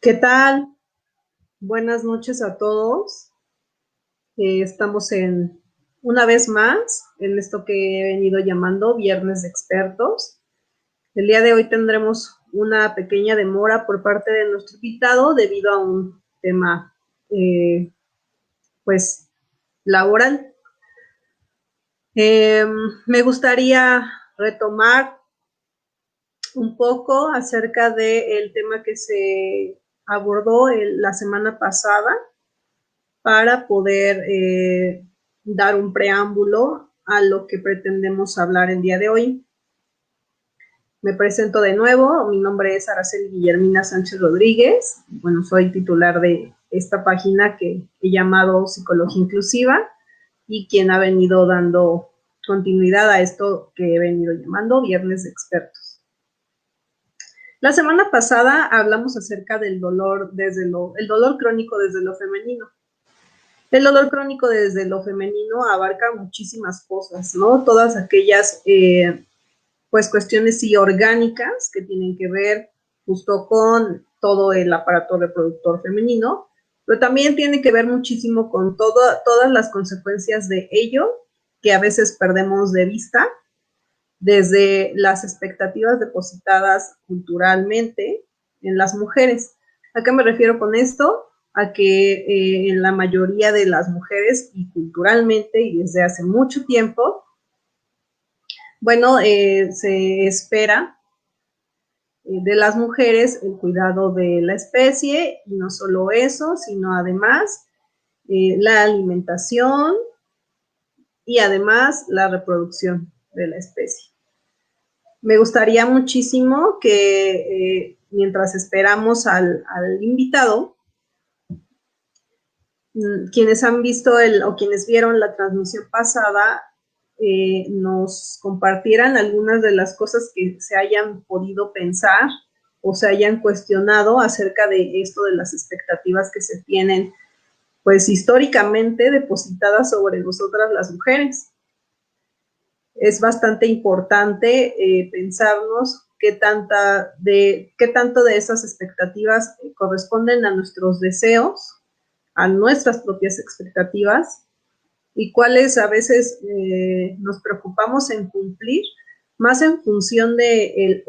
¿Qué tal? Buenas noches a todos. Estamos una vez más en esto que he venido llamando Viernes de Expertos. El día de hoy tendremos una pequeña demora por parte de nuestro invitado debido a un tema, pues, laboral. Me gustaría retomar un poco acerca del tema que se abordó la semana pasada para poder dar un preámbulo a lo que pretendemos hablar el día de hoy. Me presento de nuevo, mi nombre es Araceli Guillermina Sánchez Rodríguez, bueno, soy titular de esta página que he llamado Psicología Inclusiva y quien ha venido dando continuidad a esto que he venido llamando Viernes de Expertos. La semana pasada hablamos acerca del dolor el dolor crónico desde lo femenino. El dolor crónico desde lo femenino abarca muchísimas cosas, ¿no? Todas aquellas, pues, cuestiones sí orgánicas que tienen que ver justo con todo el aparato reproductor femenino, pero también tiene que ver muchísimo con todas las consecuencias de ello que a veces perdemos de vista, desde las expectativas depositadas culturalmente en las mujeres. ¿A qué me refiero con esto? A que en la mayoría de las mujeres y culturalmente y desde hace mucho tiempo, bueno, se espera de las mujeres el cuidado de la especie y no solo eso, sino además la alimentación y además la reproducción de la especie. Me gustaría muchísimo que mientras esperamos al invitado, quienes han visto o quienes vieron la transmisión pasada, nos compartieran algunas de las cosas que se hayan podido pensar o se hayan cuestionado acerca de esto de las expectativas que se tienen, pues históricamente depositadas sobre nosotras las mujeres. Es bastante importante pensarnos qué tanto de esas expectativas corresponden a nuestros deseos, a nuestras propias expectativas, y cuáles a veces nos preocupamos en cumplir más en función del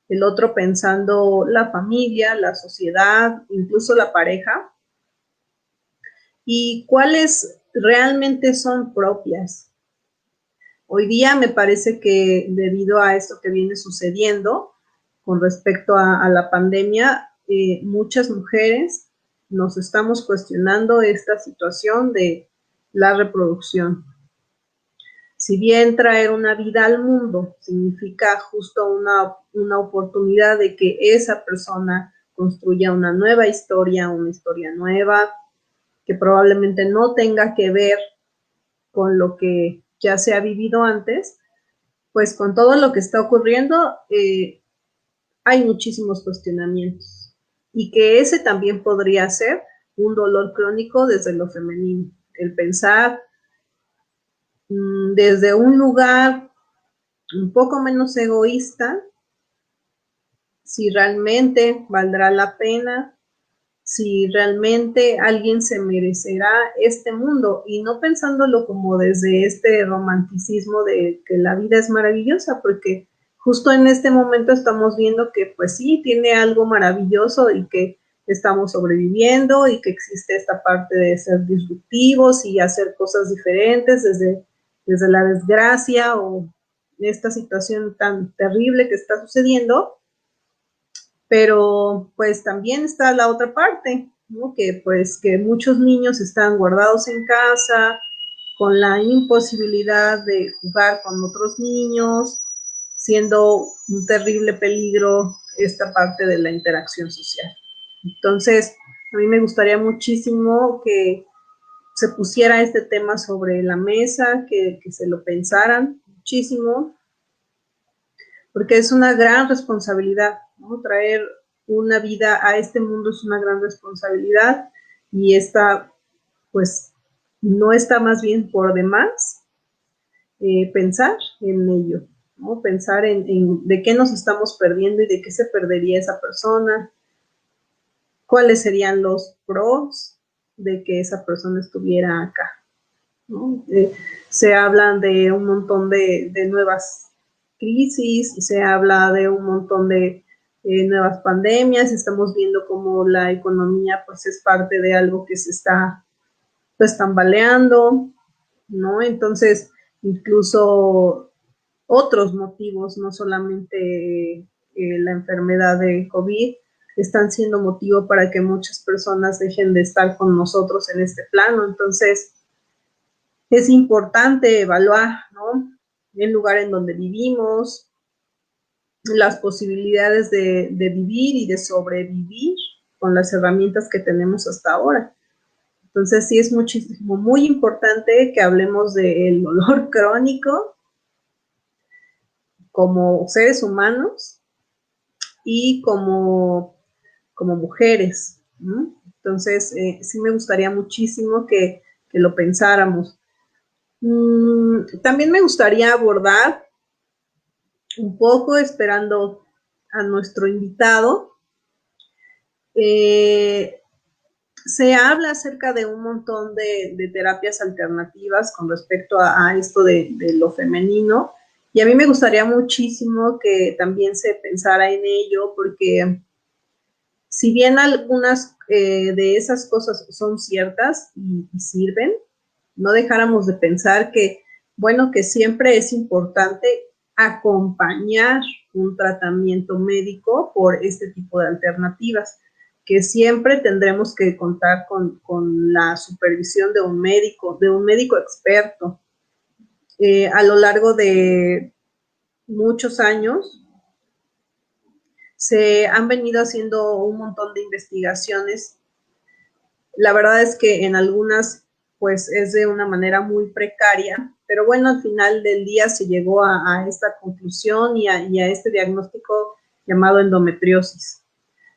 el otro pensando la familia, la sociedad, incluso la pareja, y cuáles realmente son propias. Hoy día me parece que debido a esto que viene sucediendo con respecto a la pandemia, muchas mujeres nos estamos cuestionando esta situación de la reproducción. Si bien traer una vida al mundo significa justo una oportunidad de que esa persona construya una nueva historia, una historia nueva, que probablemente no tenga que ver con lo que ya se ha vivido antes, pues con todo lo que está ocurriendo, hay muchísimos cuestionamientos. Y que ese también podría ser un dolor crónico desde lo femenino. El pensar desde un lugar un poco menos egoísta, si realmente valdrá la pena, si realmente alguien se merecerá este mundo, y no pensándolo como desde este romanticismo de que la vida es maravillosa, porque justo en este momento estamos viendo que pues sí, tiene algo maravilloso y que estamos sobreviviendo y que existe esta parte de ser disruptivos y hacer cosas diferentes desde la desgracia o esta situación tan terrible que está sucediendo. Pero pues también está la otra parte, ¿no? Que pues que muchos niños están guardados en casa con la imposibilidad de jugar con otros niños, siendo un terrible peligro esta parte de la interacción social. Entonces, a mí me gustaría muchísimo que se pusiera este tema sobre la mesa, que se lo pensaran muchísimo, porque es una gran responsabilidad, ¿no? Traer una vida a este mundo es una gran responsabilidad y esta, pues, no está más bien por demás pensar en ello, ¿no? Pensar en de qué nos estamos perdiendo y de qué se perdería esa persona, cuáles serían los pros de que esa persona estuviera acá, ¿no? Se hablan de un montón de nuevas crisis, se habla de un montón de nuevas pandemias, estamos viendo cómo la economía pues es parte de algo que se está pues tambaleando, ¿no? Entonces, incluso otros motivos, no solamente la enfermedad de COVID, están siendo motivo para que muchas personas dejen de estar con nosotros en este plano. Entonces, es importante evaluar, ¿no? El lugar en donde vivimos, las posibilidades de vivir y de sobrevivir con las herramientas que tenemos hasta ahora. Entonces, sí es muchísimo, muy importante que hablemos del dolor crónico como seres humanos y como mujeres, ¿no? Entonces, sí me gustaría muchísimo que lo pensáramos. También me gustaría abordar un poco, esperando a nuestro invitado, se habla acerca de un montón de terapias alternativas con respecto a esto de lo femenino, y a mí me gustaría muchísimo que también se pensara en ello, porque si bien algunas de esas cosas son ciertas y sirven, no dejáramos de pensar que, bueno, que siempre es importante acompañar un tratamiento médico por este tipo de alternativas, que siempre tendremos que contar con la supervisión de un médico experto. A lo largo de muchos años se han venido haciendo un montón de investigaciones. La verdad es que en algunas pues es de una manera muy precaria, pero bueno, al final del día se llegó a esta conclusión y a este diagnóstico llamado endometriosis.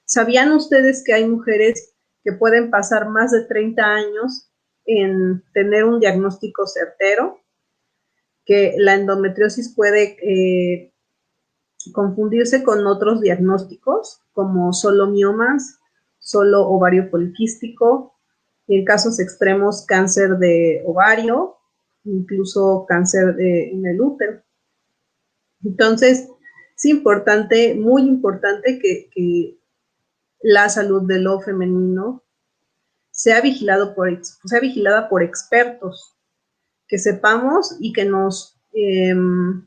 ¿Sabían ustedes que hay mujeres que pueden pasar más de 30 años en tener un diagnóstico certero? Que la endometriosis puede confundirse con otros diagnósticos, como solo miomas, solo ovario poliquístico, en casos extremos cáncer de ovario, incluso cáncer en el útero. Entonces, es importante, muy importante que la salud de lo femenino sea vigilada por expertos, que sepamos y que nos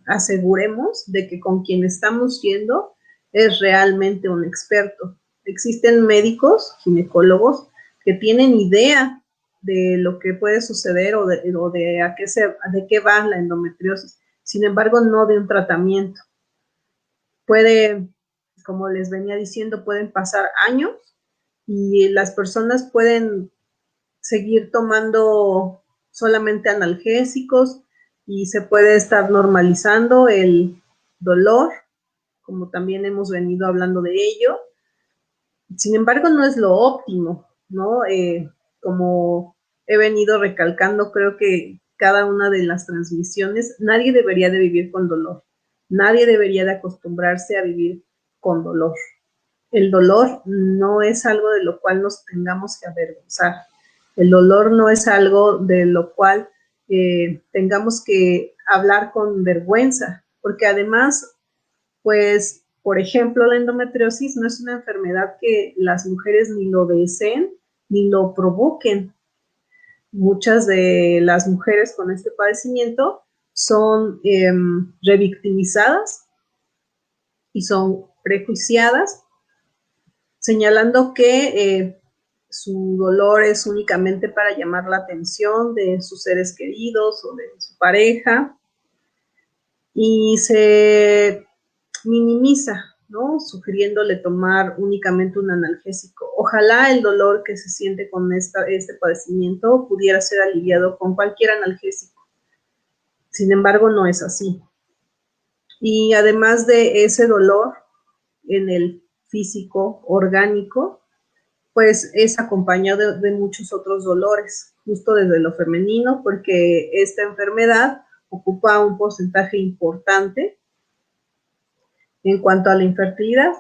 aseguremos de que con quien estamos yendo es realmente un experto. Existen médicos, ginecólogos, que tienen idea de lo que puede suceder o de qué va la endometriosis. Sin embargo, no de un tratamiento. Puede, como les venía diciendo, pueden pasar años y las personas pueden seguir tomando solamente analgésicos y se puede estar normalizando el dolor, como también hemos venido hablando de ello. Sin embargo, no es lo óptimo, ¿no? Como he venido recalcando, creo que cada una de las transmisiones, nadie debería de vivir con dolor. Nadie debería de acostumbrarse a vivir con dolor. El dolor no es algo de lo cual nos tengamos que avergonzar. El dolor no es algo de lo cual tengamos que hablar con vergüenza, porque además, pues, por ejemplo, la endometriosis no es una enfermedad que las mujeres ni lo deseen ni lo provoquen. Muchas de las mujeres con este padecimiento son revictimizadas y son prejuiciadas, señalando que su dolor es únicamente para llamar la atención de sus seres queridos o de su pareja, y se minimiza, ¿no? Sugiriéndole tomar únicamente un analgésico. Ojalá el dolor que se siente con este padecimiento pudiera ser aliviado con cualquier analgésico. Sin embargo, no es así. Y además de ese dolor en el físico orgánico, pues es acompañado de muchos otros dolores, justo desde lo femenino, porque esta enfermedad ocupa un porcentaje importante en cuanto a la infertilidad.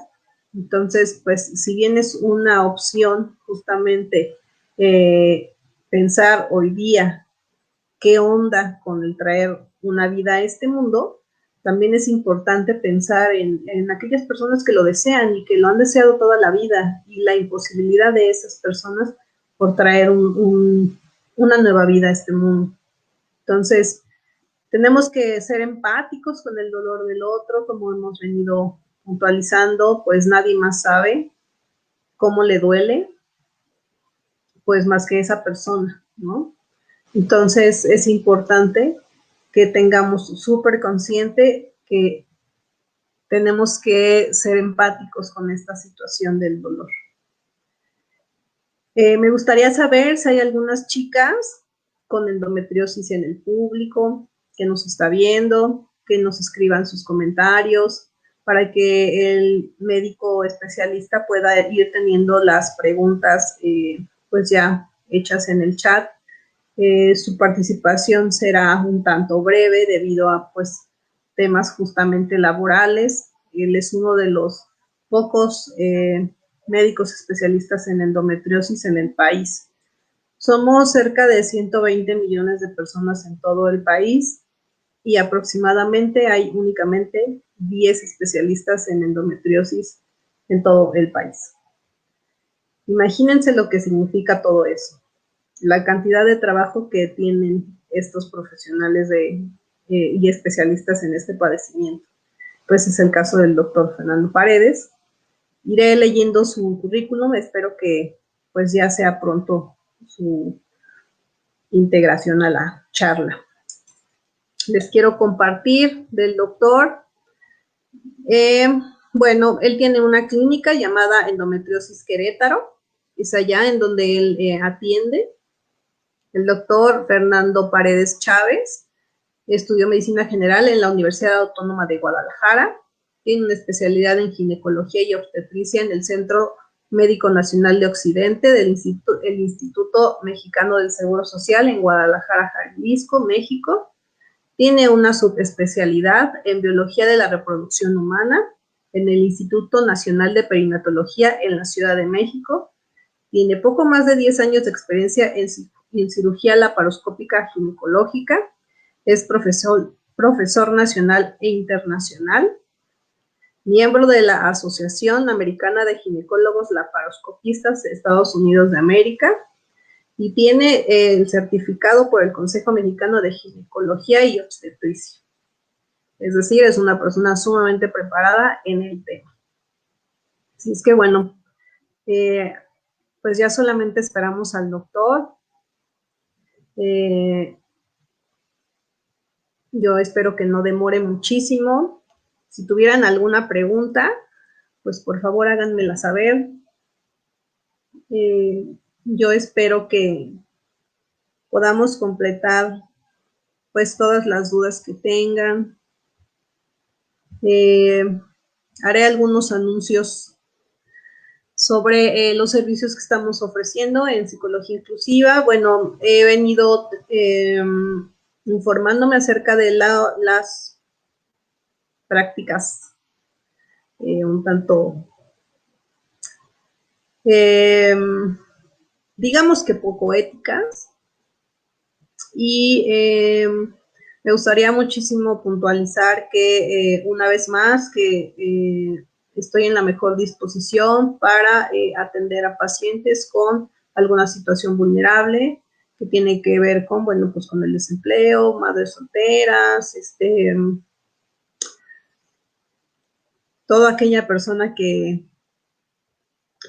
Entonces, pues, si bien es una opción justamente pensar hoy día qué onda con el traer una vida a este mundo, también es importante pensar en aquellas personas que lo desean y que lo han deseado toda la vida y la imposibilidad de esas personas por traer una nueva vida a este mundo. Entonces, tenemos que ser empáticos con el dolor del otro, como hemos venido puntualizando, pues nadie más sabe cómo le duele, pues más que esa persona, ¿no? Entonces es importante que tengamos súper consciente que tenemos que ser empáticos con esta situación del dolor. Me gustaría saber si hay algunas chicas con endometriosis en el público que nos está viendo, que nos escriban sus comentarios para que el médico especialista pueda ir teniendo las preguntas pues ya hechas en el chat. Su participación será un tanto breve debido a pues temas justamente laborales. Él es uno de los pocos médicos especialistas en endometriosis en el país. Somos cerca de 120 millones de personas en todo el país y aproximadamente hay únicamente 10 especialistas en endometriosis en todo el país. Imagínense lo que significa todo eso, la cantidad de trabajo que tienen estos profesionales y especialistas en este padecimiento. Pues es el caso del doctor Fernando Paredes. Iré leyendo su currículum, espero que pues ya sea pronto su integración a la charla. Les quiero compartir del doctor. Bueno, él tiene una clínica llamada Endometriosis Querétaro, es allá en donde él atiende. El doctor Fernando Paredes Chávez estudió medicina general en la Universidad Autónoma de Guadalajara, tiene una especialidad en ginecología y obstetricia en el Centro Médico Nacional de Occidente del Instituto Mexicano del Seguro Social en Guadalajara, Jalisco, México. Tiene una subespecialidad en biología de la reproducción humana en el Instituto Nacional de Perinatología en la Ciudad de México. Tiene poco más de 10 años de experiencia en cirugía laparoscópica ginecológica. Es profesor nacional e internacional, miembro de la Asociación Americana de Ginecólogos Laparoscopistas de Estados Unidos de América y tiene el certificado por el Consejo Mexicano de Ginecología y Obstetricia. Es decir, es una persona sumamente preparada en el tema. Así es que bueno, pues ya solamente esperamos al doctor. Yo espero que no demore muchísimo. Si tuvieran alguna pregunta, pues por favor háganmela saber. Yo espero que podamos completar pues todas las dudas que tengan. Haré algunos anuncios sobre los servicios que estamos ofreciendo en psicología inclusiva. Bueno, he venido informándome acerca de las prácticas un tanto, digamos que poco éticas, y me gustaría muchísimo puntualizar que una vez más que estoy en la mejor disposición para atender a pacientes con alguna situación vulnerable que tiene que ver con, bueno, pues con el desempleo, madres solteras, toda aquella persona que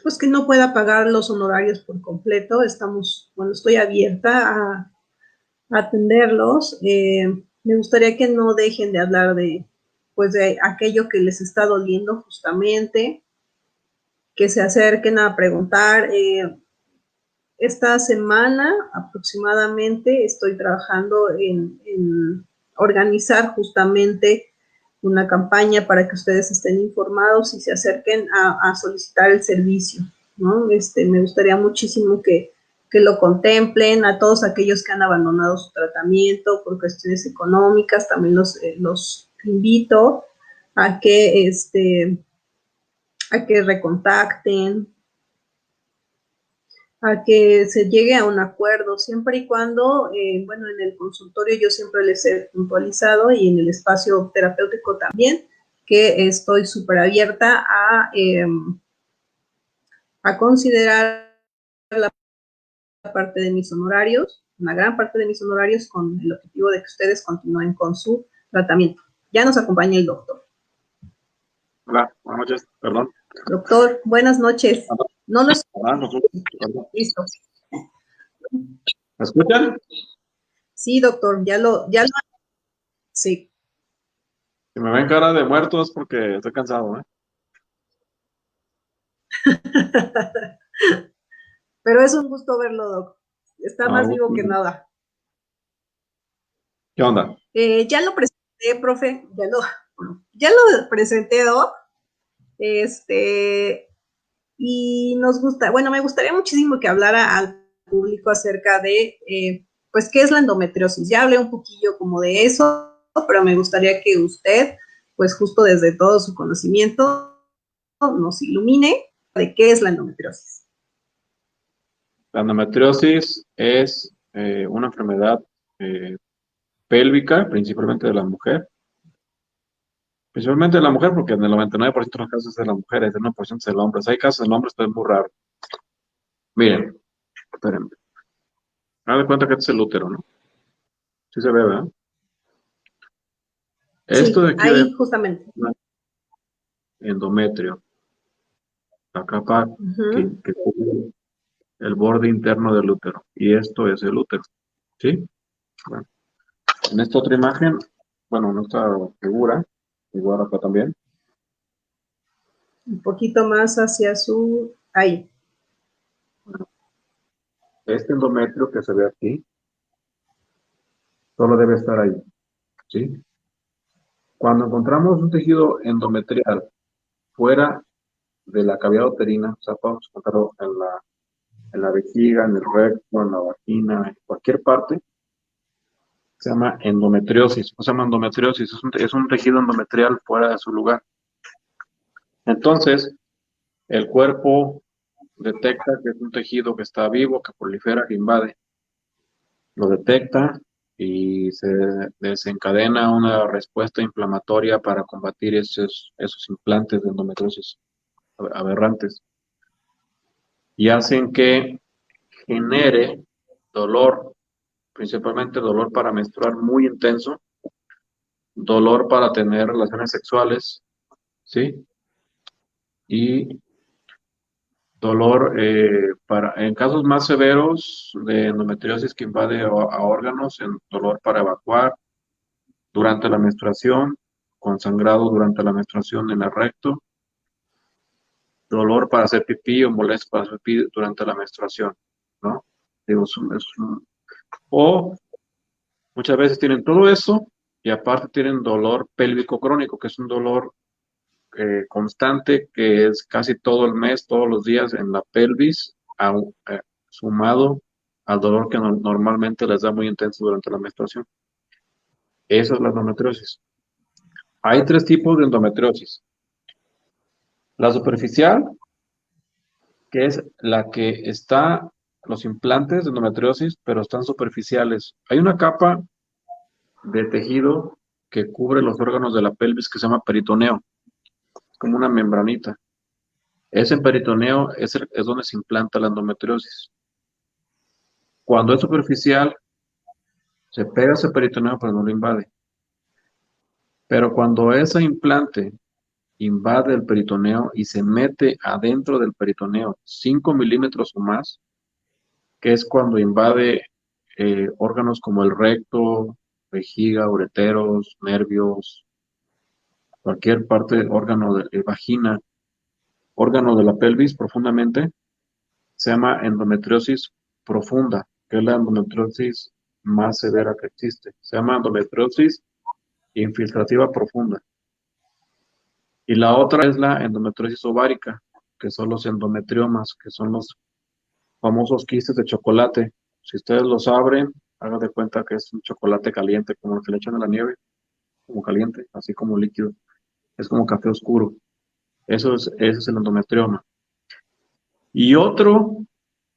pues que no pueda pagar los honorarios por completo. Estoy abierta a atenderlos. Me gustaría que no dejen de hablar pues de aquello que les está doliendo justamente, que se acerquen a preguntar. Esta semana aproximadamente estoy trabajando en organizar justamente una campaña para que ustedes estén informados y se acerquen a solicitar el servicio, ¿no? Me gustaría muchísimo que lo contemplen. A todos aquellos que han abandonado su tratamiento por cuestiones económicas, también los invito a que a que recontacten, a que se llegue a un acuerdo, siempre y cuando, bueno, en el consultorio yo siempre les he puntualizado y en el espacio terapéutico también, que estoy súper abierta a considerar la parte de mis honorarios, una gran parte de mis honorarios, con el objetivo de que ustedes continúen con su tratamiento. Ya nos acompaña el doctor. Hola, buenas noches, perdón. Doctor, buenas noches. No nos... Listo. ¿Me escuchan? Sí, doctor, sí. Si me ven cara de muerto es porque estoy cansado, ¿eh? Pero es un gusto verlo, doc. Está Ah, más vivo que nada. ¿qué onda? Ya lo presenté, profe, ya lo presenté, doc. Y nos gusta, bueno, me gustaría muchísimo que hablara al público acerca de, pues, qué es la endometriosis. Ya hablé un poquillo como de eso, pero me gustaría que usted, pues, justo desde todo su conocimiento, nos ilumine de qué es la endometriosis. La endometriosis es una enfermedad pélvica, principalmente de la mujer. Principalmente de la mujer, porque en el 99% de los casos es de la mujer, es de 1% es del hombre. Si hay casos del hombre, esto es muy raro. Miren, espérenme. Hagan de cuenta que este es el útero, ¿no? Sí se ve, ¿verdad? Esto Sí, de aquí ahí adentro, justamente. endometrio, la capa Uh-huh. que cubre el borde interno del útero. Y esto es el útero, ¿sí? Bueno, en esta otra imagen, bueno, en esta figura, igual acá también, Un poquito más hacia su... Ahí. bueno, este endometrio que se ve aquí, solo debe estar ahí, ¿sí? Cuando encontramos un tejido endometrial fuera de la cavidad uterina, o sea, podemos encontrarlo en la vejiga, en el recto, en la vagina, en cualquier parte, se llama endometriosis. O se llama endometriosis, es un tejido endometrial fuera de su lugar. Entonces, el cuerpo detecta que es un tejido que está vivo, que prolifera, que invade. Lo detecta y se desencadena una respuesta inflamatoria para combatir esos implantes de endometriosis aberrantes y hacen que genere dolor, principalmente dolor para menstruar muy intenso, dolor para tener relaciones sexuales, ¿sí? Y dolor en casos más severos de endometriosis que invade a órganos, en dolor para evacuar durante la menstruación, con sangrado durante la menstruación en el recto, dolor para hacer pipí o molestia para hacer pipí durante la menstruación, ¿no? Digo, o muchas veces tienen todo eso y aparte tienen dolor pélvico crónico, que es un dolor constante que es casi todo el mes, todos los días en la pelvis, sumado al dolor que normalmente les da muy intenso durante la menstruación. Eso es la endometriosis. Hay tres tipos de endometriosis. La superficial, que es la que está, los implantes de endometriosis, pero están superficiales. Hay una capa de tejido que cubre los órganos de la pelvis que se llama peritoneo, como una membranita. Ese peritoneo es donde se implanta la endometriosis. Cuando es superficial, se pega ese peritoneo, pero no lo invade. Pero cuando ese implante invade el peritoneo y se mete adentro del peritoneo 5 milímetros o más, que es cuando invade órganos como el recto, vejiga, ureteros, nervios, cualquier parte, órgano de vagina, órgano de la pelvis profundamente, se llama endometriosis profunda, que es la endometriosis más severa que existe. Se llama endometriosis infiltrativa profunda. Y la otra es la endometriosis ovárica, que son los endometriomas, que son los famosos quistes de chocolate. Si ustedes los abren, hagan de cuenta que es un chocolate caliente, como el que le echan a la nieve, como caliente, así como líquido. Es como café oscuro. Ese es el endometrioma. Y otro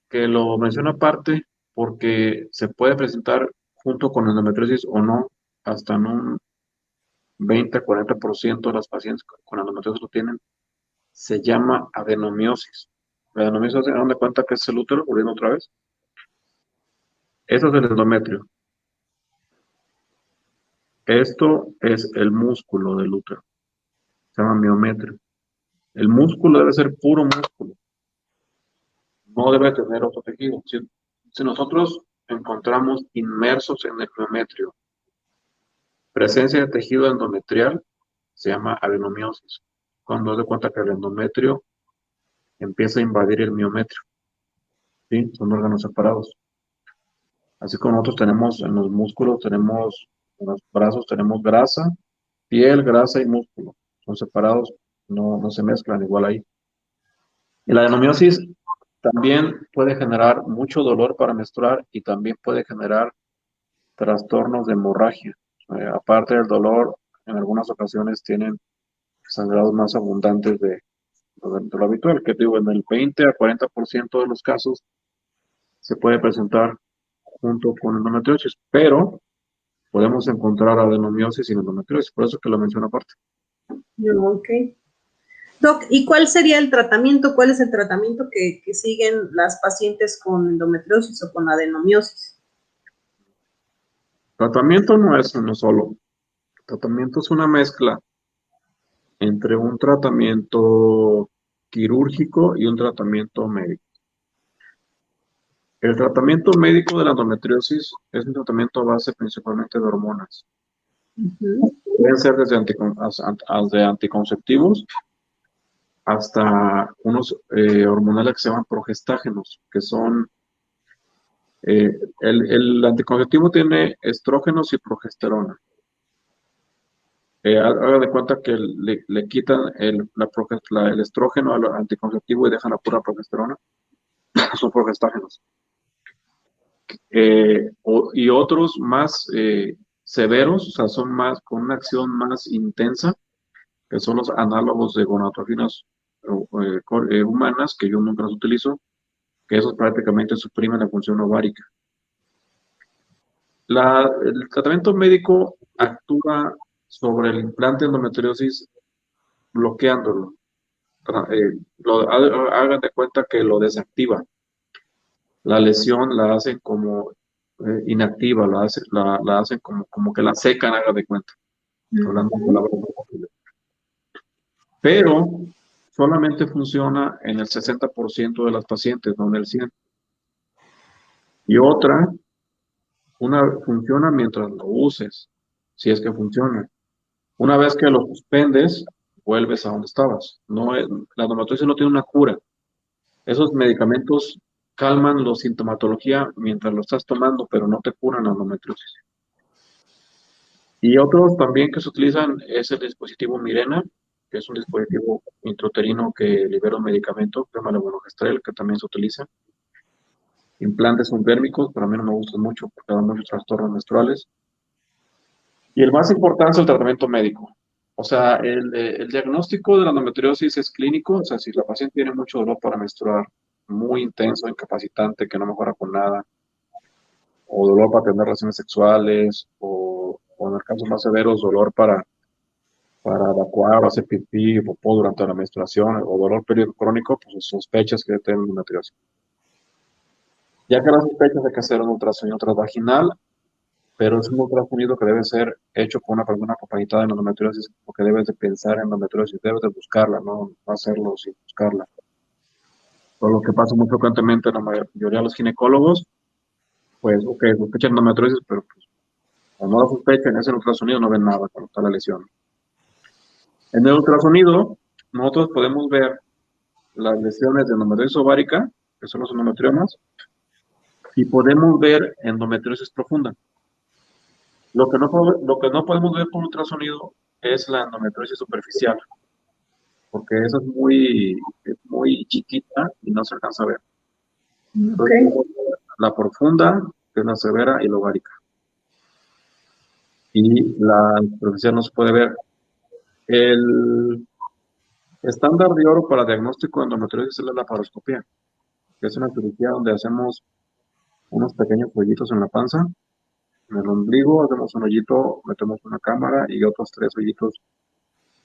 que lo menciono aparte porque se puede presentar junto con endometriosis o no, hasta en un 20-40% de las pacientes con endometriosis lo tienen, se llama adenomiosis. La adenomiosis, ¿se dan de cuenta que es el útero? Volviendo otra vez. Eso es el endometrio. Esto es el músculo del útero. Se llama miometrio. El músculo debe ser puro músculo. No debe tener otro tejido. Si nosotros encontramos inmersos en el miometrio presencia de tejido endometrial, se llama adenomiosis. Cuando se da cuenta que el endometrio empieza a invadir el miometrio, ¿sí? Son órganos separados. Así como nosotros tenemos en los músculos, tenemos en los brazos, tenemos grasa, piel, grasa y músculo. Son separados, no se mezclan igual ahí. Y la adenomiosis también puede generar mucho dolor para menstruar y también puede generar trastornos de hemorragia. Aparte del dolor, en algunas ocasiones tienen sangrados más abundantes de lo habitual, que digo, en el 20 a 40% de los casos se puede presentar junto con endometriosis, pero podemos encontrar adenomiosis y endometriosis, por eso que lo menciono aparte. Ok. Doc, ¿y cuál sería el tratamiento? ¿Cuál es el tratamiento que siguen las pacientes con endometriosis o con adenomiosis? Tratamiento no es uno solo. Tratamiento es una mezcla entre un tratamiento quirúrgico y un tratamiento médico. El tratamiento médico de la endometriosis es un tratamiento a base principalmente de hormonas. Pueden ser desde anticonceptivos hasta unos hormonales que se llaman progestágenos, que son, el anticonceptivo tiene estrógenos y progesterona. Haga de cuenta que le quitan el estrógeno al anticonceptivo y dejan la pura progesterona, son progestágenos. Y otros más severos, o sea, son más, con una acción más intensa, que son los análogos de gonadotrofinas humanas, que yo nunca los utilizo, que esos prácticamente suprimen la función ovárica. El tratamiento médico actúa sobre el implante de endometriosis bloqueándolo. Hagan de cuenta que lo desactiva. La lesión la hacen como inactiva, la hacen como que la secan, hagan de cuenta. Hablando de palabras muy fáciles. Pero solamente funciona en el 60% de las pacientes, no en el 100%. Y funciona mientras lo uses, si es que funciona. Una vez que lo suspendes, vuelves a donde estabas. La endometriosis no tiene una cura. Esos medicamentos calman la sintomatología mientras lo estás tomando, pero no te curan la endometriosis. Y otros también que se utilizan es el dispositivo Mirena, que es un dispositivo intrauterino que libera un medicamento, que se llama levonorgestrel, que también se utiliza. Implantes subdérmicos, pero a mí no me gustan mucho porque dan muchos trastornos menstruales. Y el más importante es el tratamiento médico. O sea, el diagnóstico de la endometriosis es clínico, o sea, si la paciente tiene mucho dolor para menstruar, muy intenso, incapacitante, que no mejora con nada, o dolor para tener relaciones sexuales, o en el caso más severos, dolor para evacuar o hacer pipí o popó durante la menstruación, o dolor periódico crónico, pues sospechas que tiene endometriosis. Ya que las sospechas hay que hacer un ultrasonido transvaginal, pero es un ultrasonido que debe ser hecho con una persona acompañada en endometriosis, porque debes de pensar en endometriosis, debes de buscarla, no hacerlo sin buscarla. Por lo que pasa muy frecuentemente en la mayoría de los ginecólogos, pues, ok, sospechan endometriosis, pero pues, cuando no la sospechan, es el ultrasonido, no ven nada cuando está la lesión. En el ultrasonido, nosotros podemos ver las lesiones de endometriosis ovárica, que son los endometriomas, y podemos ver endometriosis profunda. Lo que no podemos ver por ultrasonido es la endometriosis superficial, porque esa es muy chiquita y no se alcanza a ver. Okay. Entonces, la profunda, que es la severa, y la ovárica. Y la superficial no se puede ver. El Estándar de oro para diagnóstico de endometriosis es la laparoscopia, que es una cirugía donde hacemos unos pequeños hoyitos en la panza, en el ombligo, hacemos un hoyito, metemos una cámara y otros 3 hoyitos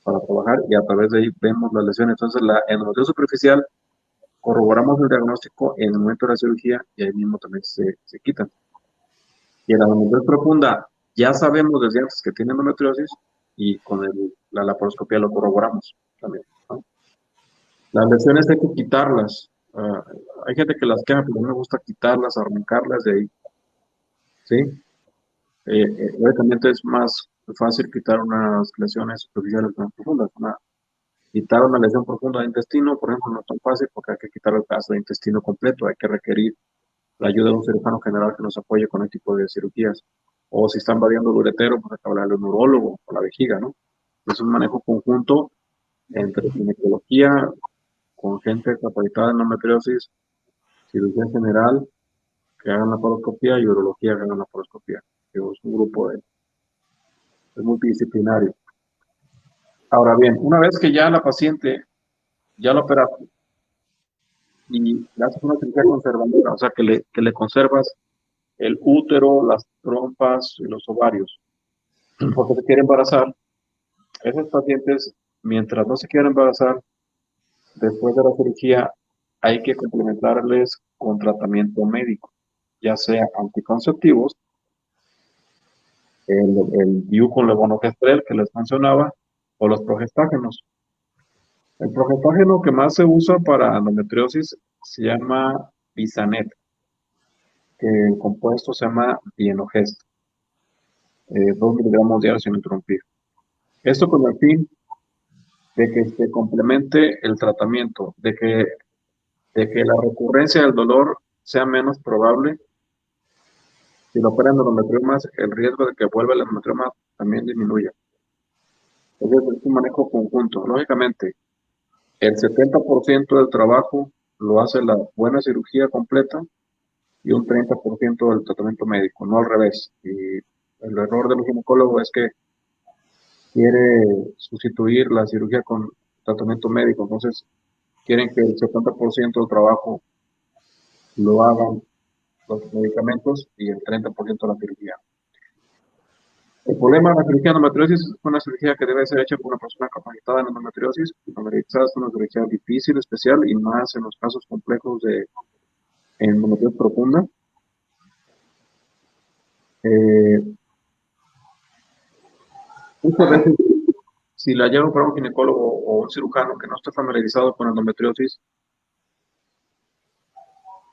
para trabajar y a través de ahí vemos las lesiones. Entonces, la endometriosis superficial, corroboramos el diagnóstico en el momento de la cirugía y ahí mismo también se quitan. Y en la endometriosis profunda, ya sabemos desde antes que tiene endometriosis y con la laparoscopia lo corroboramos también, ¿no? Las lesiones hay que quitarlas. Hay gente que las queja, pero a mí me gusta quitarlas, arrancarlas de ahí, ¿sí? Obviamente es más fácil quitar unas lesiones superficiales más profundas. Quitar una lesión profunda de intestino, por ejemplo, no es tan fácil porque hay que quitar el pedazo de intestino completo, hay que requerir la ayuda de un cirujano general que nos apoye con este tipo de cirugías. O si están variando el uretero, pues hay que hablarle a un urólogo o la vejiga, ¿no? Es un manejo conjunto entre ginecología, con gente capacitada en endometriosis, cirugía general, que hagan la laparoscopia y urología que hagan la laparoscopia. Es un grupo es multidisciplinario. Ahora bien, una vez que ya la paciente ya la operaste y le haces una cirugía conservadora, o sea, que le conservas el útero, las trompas y los ovarios, porque se quiere embarazar, esos pacientes, mientras no se quieran embarazar, después de la cirugía, hay que complementarles con tratamiento médico, ya sea anticonceptivos, el DIU con levonorgestrel que les mencionaba, o los progestágenos. El progestágeno que más se usa para endometriosis se llama Bisanet, que el compuesto se llama Bienogest, 2 miligramos diarios sin interrumpir. Esto con el fin de que se complemente el tratamiento, de que la recurrencia del dolor sea menos probable. Si lo operan endometriomas, el riesgo de que vuelva el endometrioma también disminuye. Entonces es un manejo conjunto. Lógicamente, el 70% del trabajo lo hace la buena cirugía completa y un 30% del tratamiento médico, no al revés. Y el error del ginecólogo es que quiere sustituir la cirugía con tratamiento médico, entonces quieren que el 70% del trabajo lo hagan los medicamentos y el 30% la cirugía. El problema de la cirugía de endometriosis es una cirugía que debe ser hecha por una persona capacitada en endometriosis. Endometriosis es una cirugía difícil, especial y más en los casos complejos de endometriosis profunda. Eh, Muchas veces, si la llevo para un ginecólogo o un cirujano que no esté familiarizado con endometriosis,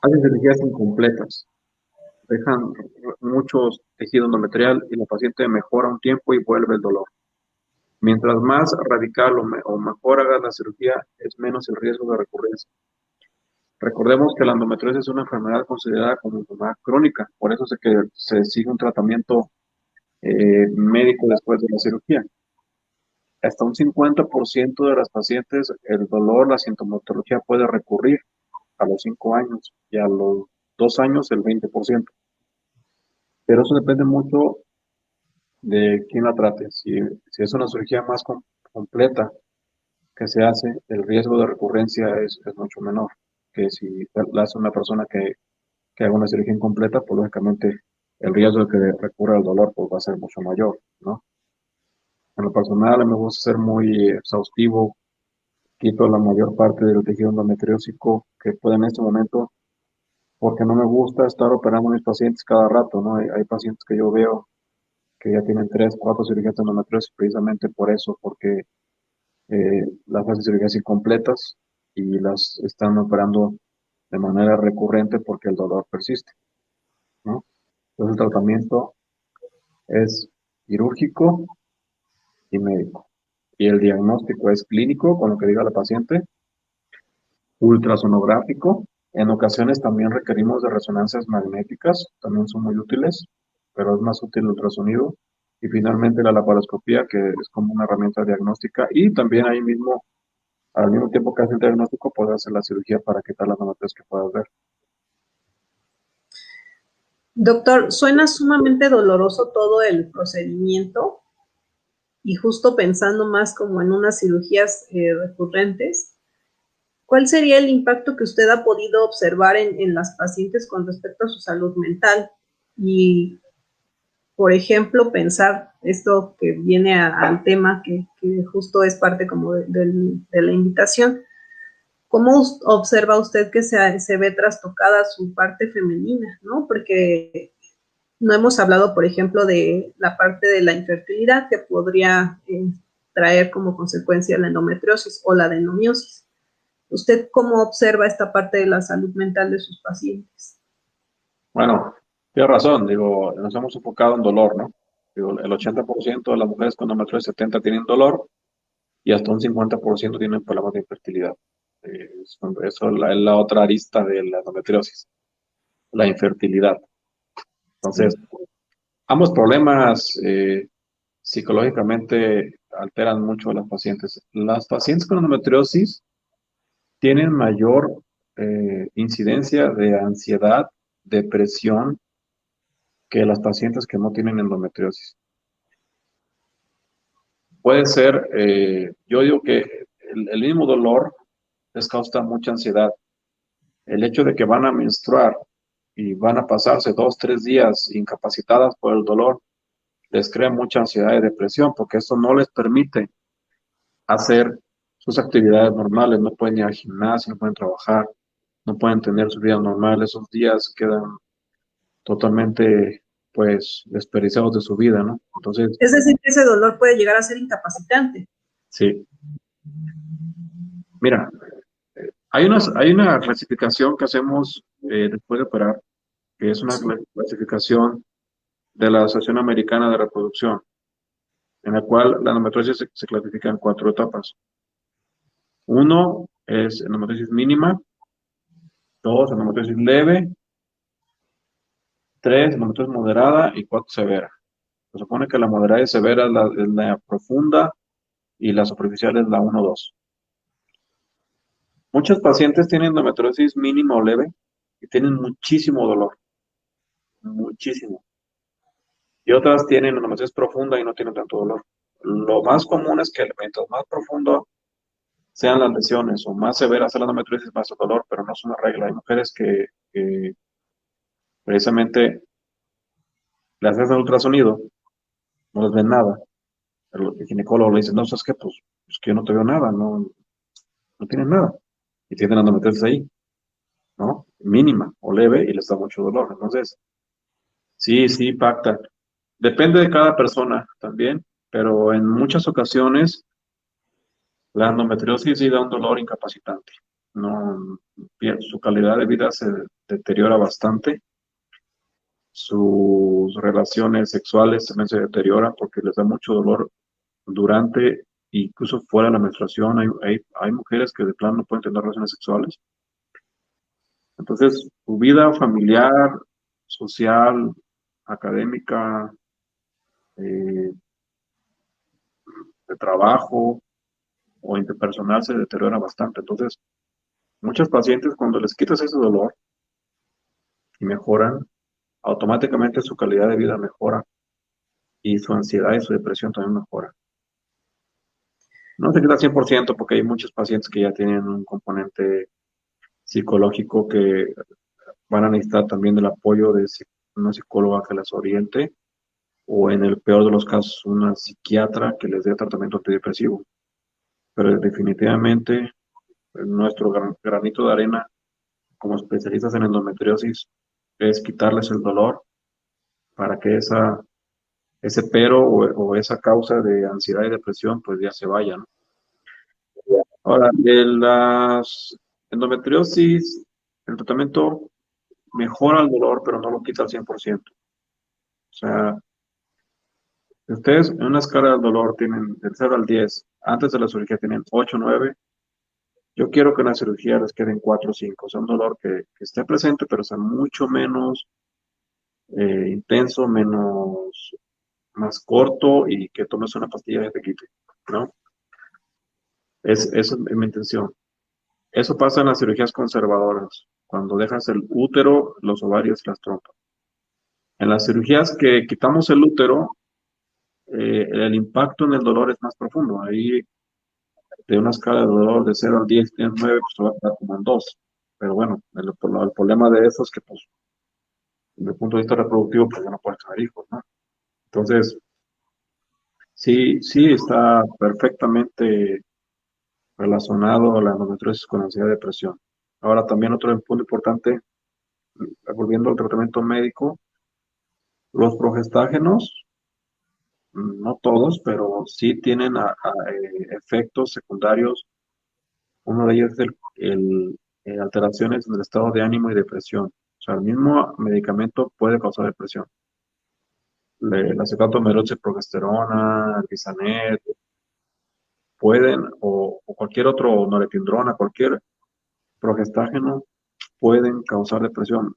hacen cirugías incompletas, dejan mucho tejido endometrial y la paciente mejora un tiempo y vuelve el dolor. Mientras más radical o mejor haga la cirugía, es menos el riesgo de recurrencia. Recordemos que la endometriosis es una enfermedad considerada como enfermedad crónica, por eso es que se sigue un tratamiento médico después de la cirugía. Hasta un 50% de las pacientes, el dolor, la sintomatología puede recurrir a los 5 años y a los 2 años el 20%. Pero eso depende mucho de quién la trate. Si es una cirugía más completa que se hace, el riesgo de recurrencia es mucho menor que si la hace una persona que haga una cirugía incompleta, pues lógicamente el riesgo de que recurra al dolor pues, va a ser mucho mayor, ¿no? En lo personal, me gusta ser muy exhaustivo, quito la mayor parte del tejido endometriósico que pueda en este momento, porque no me gusta estar operando a mis pacientes cada rato, ¿no? Hay pacientes que yo veo que ya tienen 3, 4 cirugías de endometriosis precisamente por eso, porque las hacen cirugías incompletas y las están operando de manera recurrente porque el dolor persiste, ¿no? Entonces el tratamiento es quirúrgico y médico. Y el diagnóstico es clínico, con lo que diga la paciente, ultrasonográfico. En ocasiones también requerimos de resonancias magnéticas, también son muy útiles, pero es más útil el ultrasonido. Y finalmente la laparoscopía, que es como una herramienta diagnóstica. Y también ahí mismo, al mismo tiempo que hace el diagnóstico, puede hacer la cirugía para quitar las notas que puedas ver. Doctor, suena sumamente doloroso todo el procedimiento. y justo pensando más como en unas cirugías recurrentes, ¿cuál sería el impacto que usted ha podido observar en las pacientes con respecto a su salud mental? Y, por ejemplo, pensar esto que viene al tema que justo es parte como de la invitación. ¿Cómo observa usted que se ve trastocada su parte femenina, ¿no? Porque no hemos hablado, por ejemplo, de la parte de la infertilidad que podría traer como consecuencia la endometriosis o la adenomiosis. ¿Usted cómo observa esta parte de la salud mental de sus pacientes? Bueno, tienes razón, digo, nos hemos enfocado en dolor, ¿no? Digo, el 80% de las mujeres con endometriosis 70 tienen dolor y hasta un 50% tienen problemas de infertilidad. Eso es la otra arista de la endometriosis, la infertilidad. Entonces, Sí. ambos problemas psicológicamente alteran mucho a las pacientes. Las pacientes con endometriosis tienen mayor incidencia de ansiedad, depresión que las pacientes que no tienen endometriosis. Puede ser, yo digo que el mismo dolor les causa mucha ansiedad. El hecho de que van a menstruar y van a pasarse 2, 3 días incapacitadas por el dolor, les crea mucha ansiedad y depresión porque eso no les permite hacer sus actividades normales, no pueden ir al gimnasio, no pueden trabajar, no pueden tener su vida normal, esos días quedan totalmente, pues, desperdiciados de su vida, ¿no? Entonces, Es decir, que ese dolor puede llegar a ser incapacitante. sí, mira, hay una clasificación que hacemos después de operar, que es una Sí. clasificación de la Asociación Americana de Reproducción, en la cual la endometriosis se clasifica en 4 etapas. Uno es endometriosis mínima, dos, endometriosis leve, tres, endometriosis moderada y cuatro, severa. Se supone que la moderada y severa es la profunda y la superficial es la 1-2. Muchos pacientes tienen endometriosis mínima o leve y tienen muchísimo dolor, muchísimo. Y otras tienen endometriosis profunda y no tienen tanto dolor. Lo más común es que mientras más profundo sean las lesiones o más severa sea la endometriosis, más el dolor, pero no es una regla. Hay mujeres que precisamente le hacen el ultrasonido, no les ven nada. El ginecólogo le dice, no, ¿sabes qué? Pues que yo no te veo nada, no tienes nada. Y tienden a endometriosis ahí, ¿no? Mínima o leve y les da mucho dolor. Entonces, sí, sí impacta. Depende de cada persona también, pero en muchas ocasiones la endometriosis sí da un dolor incapacitante. No, su calidad de vida se deteriora bastante, sus relaciones sexuales también se deterioran porque les da mucho dolor durante e incluso fuera de la menstruación. Hay mujeres que de plano no pueden tener relaciones sexuales. Entonces, su vida familiar, social, académica, eh, de trabajo o interpersonal se deteriora bastante. Entonces, muchos pacientes cuando les quitas ese dolor y mejoran, automáticamente su calidad de vida mejora y su ansiedad y su depresión también mejora. No se quita al 100% porque hay muchos pacientes que ya tienen un componente psicológico que van a necesitar también el apoyo de una psicóloga que las oriente o en el peor de los casos una psiquiatra que les dé tratamiento antidepresivo. Pero definitivamente nuestro granito de arena como especialistas en endometriosis es quitarles el dolor para que ese pero o esa causa de ansiedad y depresión pues ya se vaya, ¿no? Ahora, de las endometriosis, el tratamiento mejora el dolor, pero no lo quita al 100%. O sea, si ustedes en una escala del dolor tienen del 0 al 10, antes de la cirugía tienen 8, 9, yo quiero que en la cirugía les queden 4 o 5. O sea, un dolor que esté presente, pero sea mucho menos intenso, más corto y que tomes una pastilla y te quite, ¿no? Eso es mi intención. Eso pasa en las cirugías conservadoras, cuando dejas el útero, los ovarios y las trompas. En las cirugías que quitamos el útero, el impacto en el dolor es más profundo. Ahí, de una escala de dolor de 0 al 10, tienes 9, pues te va a estar como en 2. Pero bueno, el problema de eso es que, pues, desde el punto de vista reproductivo, pues ya no puedes tener hijos, ¿no? Entonces, sí, sí está perfectamente relacionado la endometriosis con ansiedad y depresión. Ahora, también otro punto importante, volviendo al tratamiento médico, los progestágenos, no todos, pero sí tienen efectos secundarios. Uno de ellos es alteraciones en el estado de ánimo y depresión. O sea, el mismo medicamento puede causar depresión. El acetato progesterona, el Bisanet, pueden, o cualquier otro norepinefrina, cualquier progestágeno, pueden causar depresión.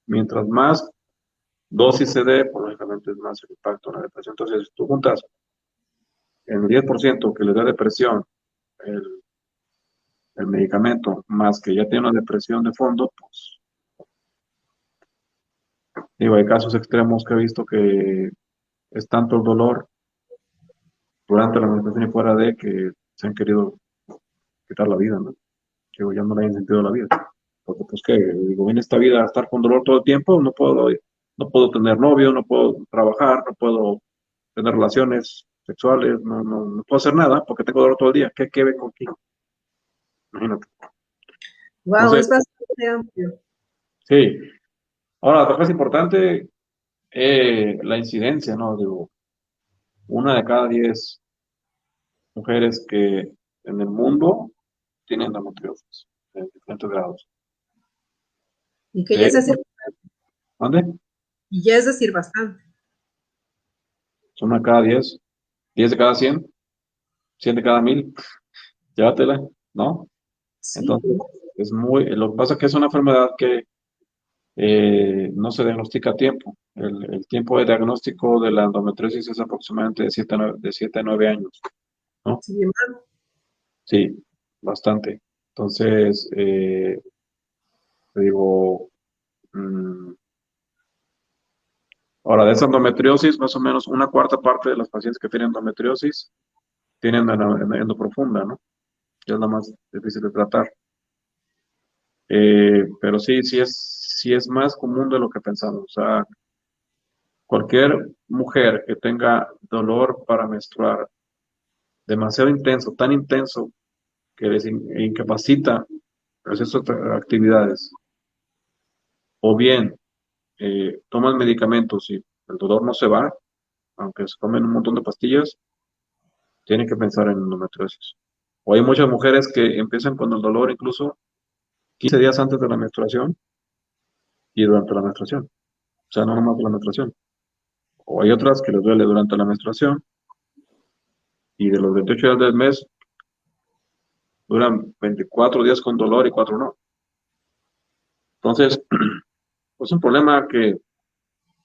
Mientras más dosis se dé, pues lógicamente es más el impacto en la depresión. Entonces, si tú juntas el 10% que le da depresión, el, el medicamento, más que ya tiene una depresión de fondo, pues digo, hay casos extremos que he visto que es tanto el dolor durante la menstruación y fuera de que se han querido quitar la vida, ¿no? Digo, ya no le hayan sentido la vida. Porque pues que, digo, en esta vida estar con dolor todo el tiempo, no puedo tener novio, no puedo trabajar, no puedo tener relaciones sexuales, no puedo hacer nada porque tengo dolor todo el día. ¿Qué ve contigo? Imagínate. Wow, Entonces, es bastante amplio. sí. Ahora, otra cosa importante, la incidencia, ¿no? Digo, 1 de cada 10 mujeres que en el mundo tienen endometriosis en diferentes grados. Y que ya De, es decir, ¿Dónde? y ya es decir bastante. Son 1 de cada 10, 10 de cada 100, 100 de cada 1000, llévatela, ¿no? Sí. Entonces, lo que pasa es que es una enfermedad que no se diagnostica a tiempo. El tiempo de diagnóstico de la endometriosis es aproximadamente de 7 a 9 años, ¿no? Sí, hermano. Sí, bastante. Entonces, te digo, mm, ahora de esa endometriosis, más o menos 1/4 parte de las pacientes que tienen endometriosis tienen endoprofunda, ¿no? Que es la más difícil de tratar. Pero sí, sí es más común de lo que pensamos. O sea, cualquier mujer que tenga dolor para menstruar demasiado intenso, tan intenso que les incapacita el resto de actividades, o bien toman medicamentos y el dolor no se va, aunque se tomen un montón de pastillas, tienen que pensar en endometriosis. O hay muchas mujeres que empiezan con el dolor incluso 15 días antes de la menstruación y durante la menstruación. O sea, no nomás de la menstruación. O hay otras que les duele durante la menstruación y de los 28 días del mes duran 24 días con dolor y 4 no. Entonces, es un problema que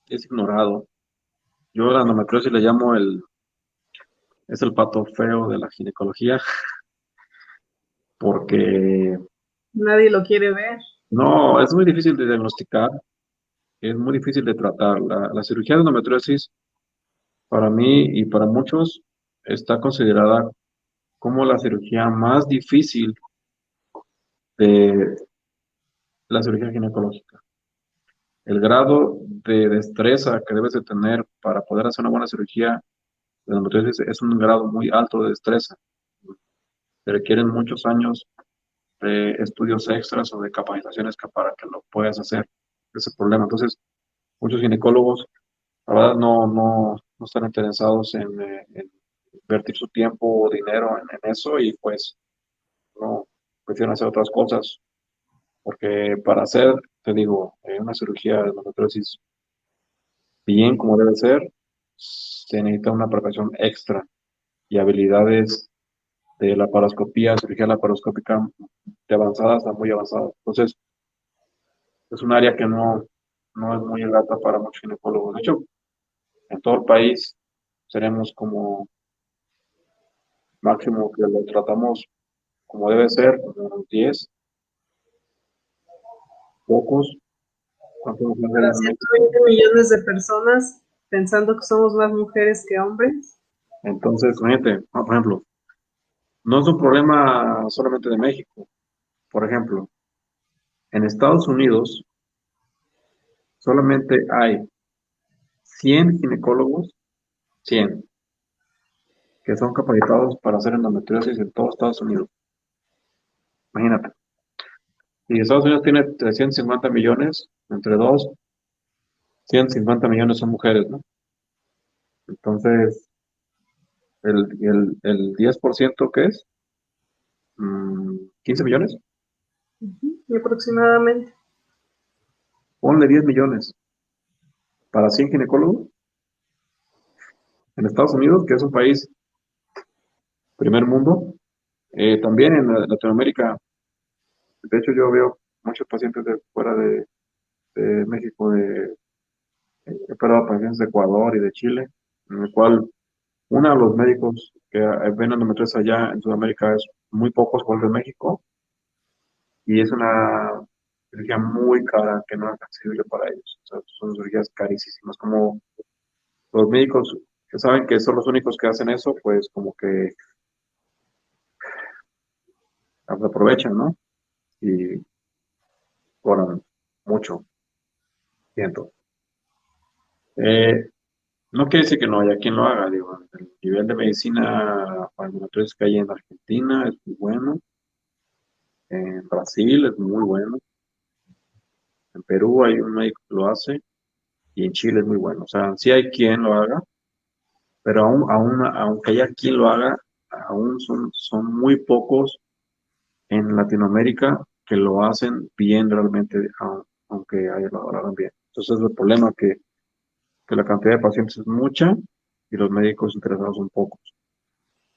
es ignorado. Yo la endometriosis le llamo es el pato feo de la ginecología, porque Nadie lo quiere ver. no, es muy difícil de diagnosticar, es muy difícil de tratar. La cirugía de endometriosis, para mí y para muchos, está considerada como la cirugía más difícil de la cirugía ginecológica. El grado de destreza que debes de tener para poder hacer una buena cirugía de endometriosis es un grado muy alto de destreza. Se requieren muchos años de estudios extras o de capacitaciones para que lo puedas hacer. Ese problema. Entonces, muchos ginecólogos, la verdad, no están interesados en invertir su tiempo o dinero en eso y pues no prefieren hacer otras cosas. Porque para hacer, te digo, una cirugía de endometriosis bien como debe ser, se necesita una preparación extra y habilidades de laparoscopía, cirugía laparoscópica de avanzadas a muy avanzadas. Entonces, es un área que no es muy grata para muchos ginecólogos. De hecho, en todo el país seremos como máximo que lo tratamos como debe ser, como unos 10, pocos. ¿Cuántos mujeres Para en México? 120 millones de personas pensando que somos más mujeres que hombres. Entonces, gente, por ejemplo, no es un problema solamente de México. Por ejemplo, en Estados Unidos solamente hay 100 ginecólogos, 100, que son capacitados para hacer endometriosis en todo Estados Unidos. Imagínate. Y Estados Unidos tiene 350 millones, entre dos, 150 millones son mujeres, ¿no? Entonces, el 10%, ¿qué es? 15 millones. Ujú, aproximadamente. Ponle 10 millones para 100 ginecólogos en Estados Unidos, que es un país primer mundo. También en Latinoamérica, de hecho yo veo muchos pacientes de fuera de México, he operado pacientes de Ecuador y de Chile, en el cual uno de los médicos que ven endometriosis allá en Sudamérica es muy pocos igual de México, y es una cirugía muy cara que no es accesible para ellos. O sea, son cirugías carísimas. Como los médicos que saben que son los únicos que hacen eso, pues como que aprovechan, ¿no? Y cobran mucho, siento. Eh, no quiere decir que no haya quien lo haga, digo, el nivel de medicina para endometriosis que hay en Argentina es muy bueno, en Brasil es muy bueno, en Perú hay un médico que lo hace y en Chile es muy bueno. O sea, sí hay quien lo haga, pero aunque haya quien lo haga, aún son muy pocos en Latinoamérica que lo hacen bien realmente, aunque lo hagan bien. Entonces el problema que la cantidad de pacientes es mucha y los médicos interesados son pocos.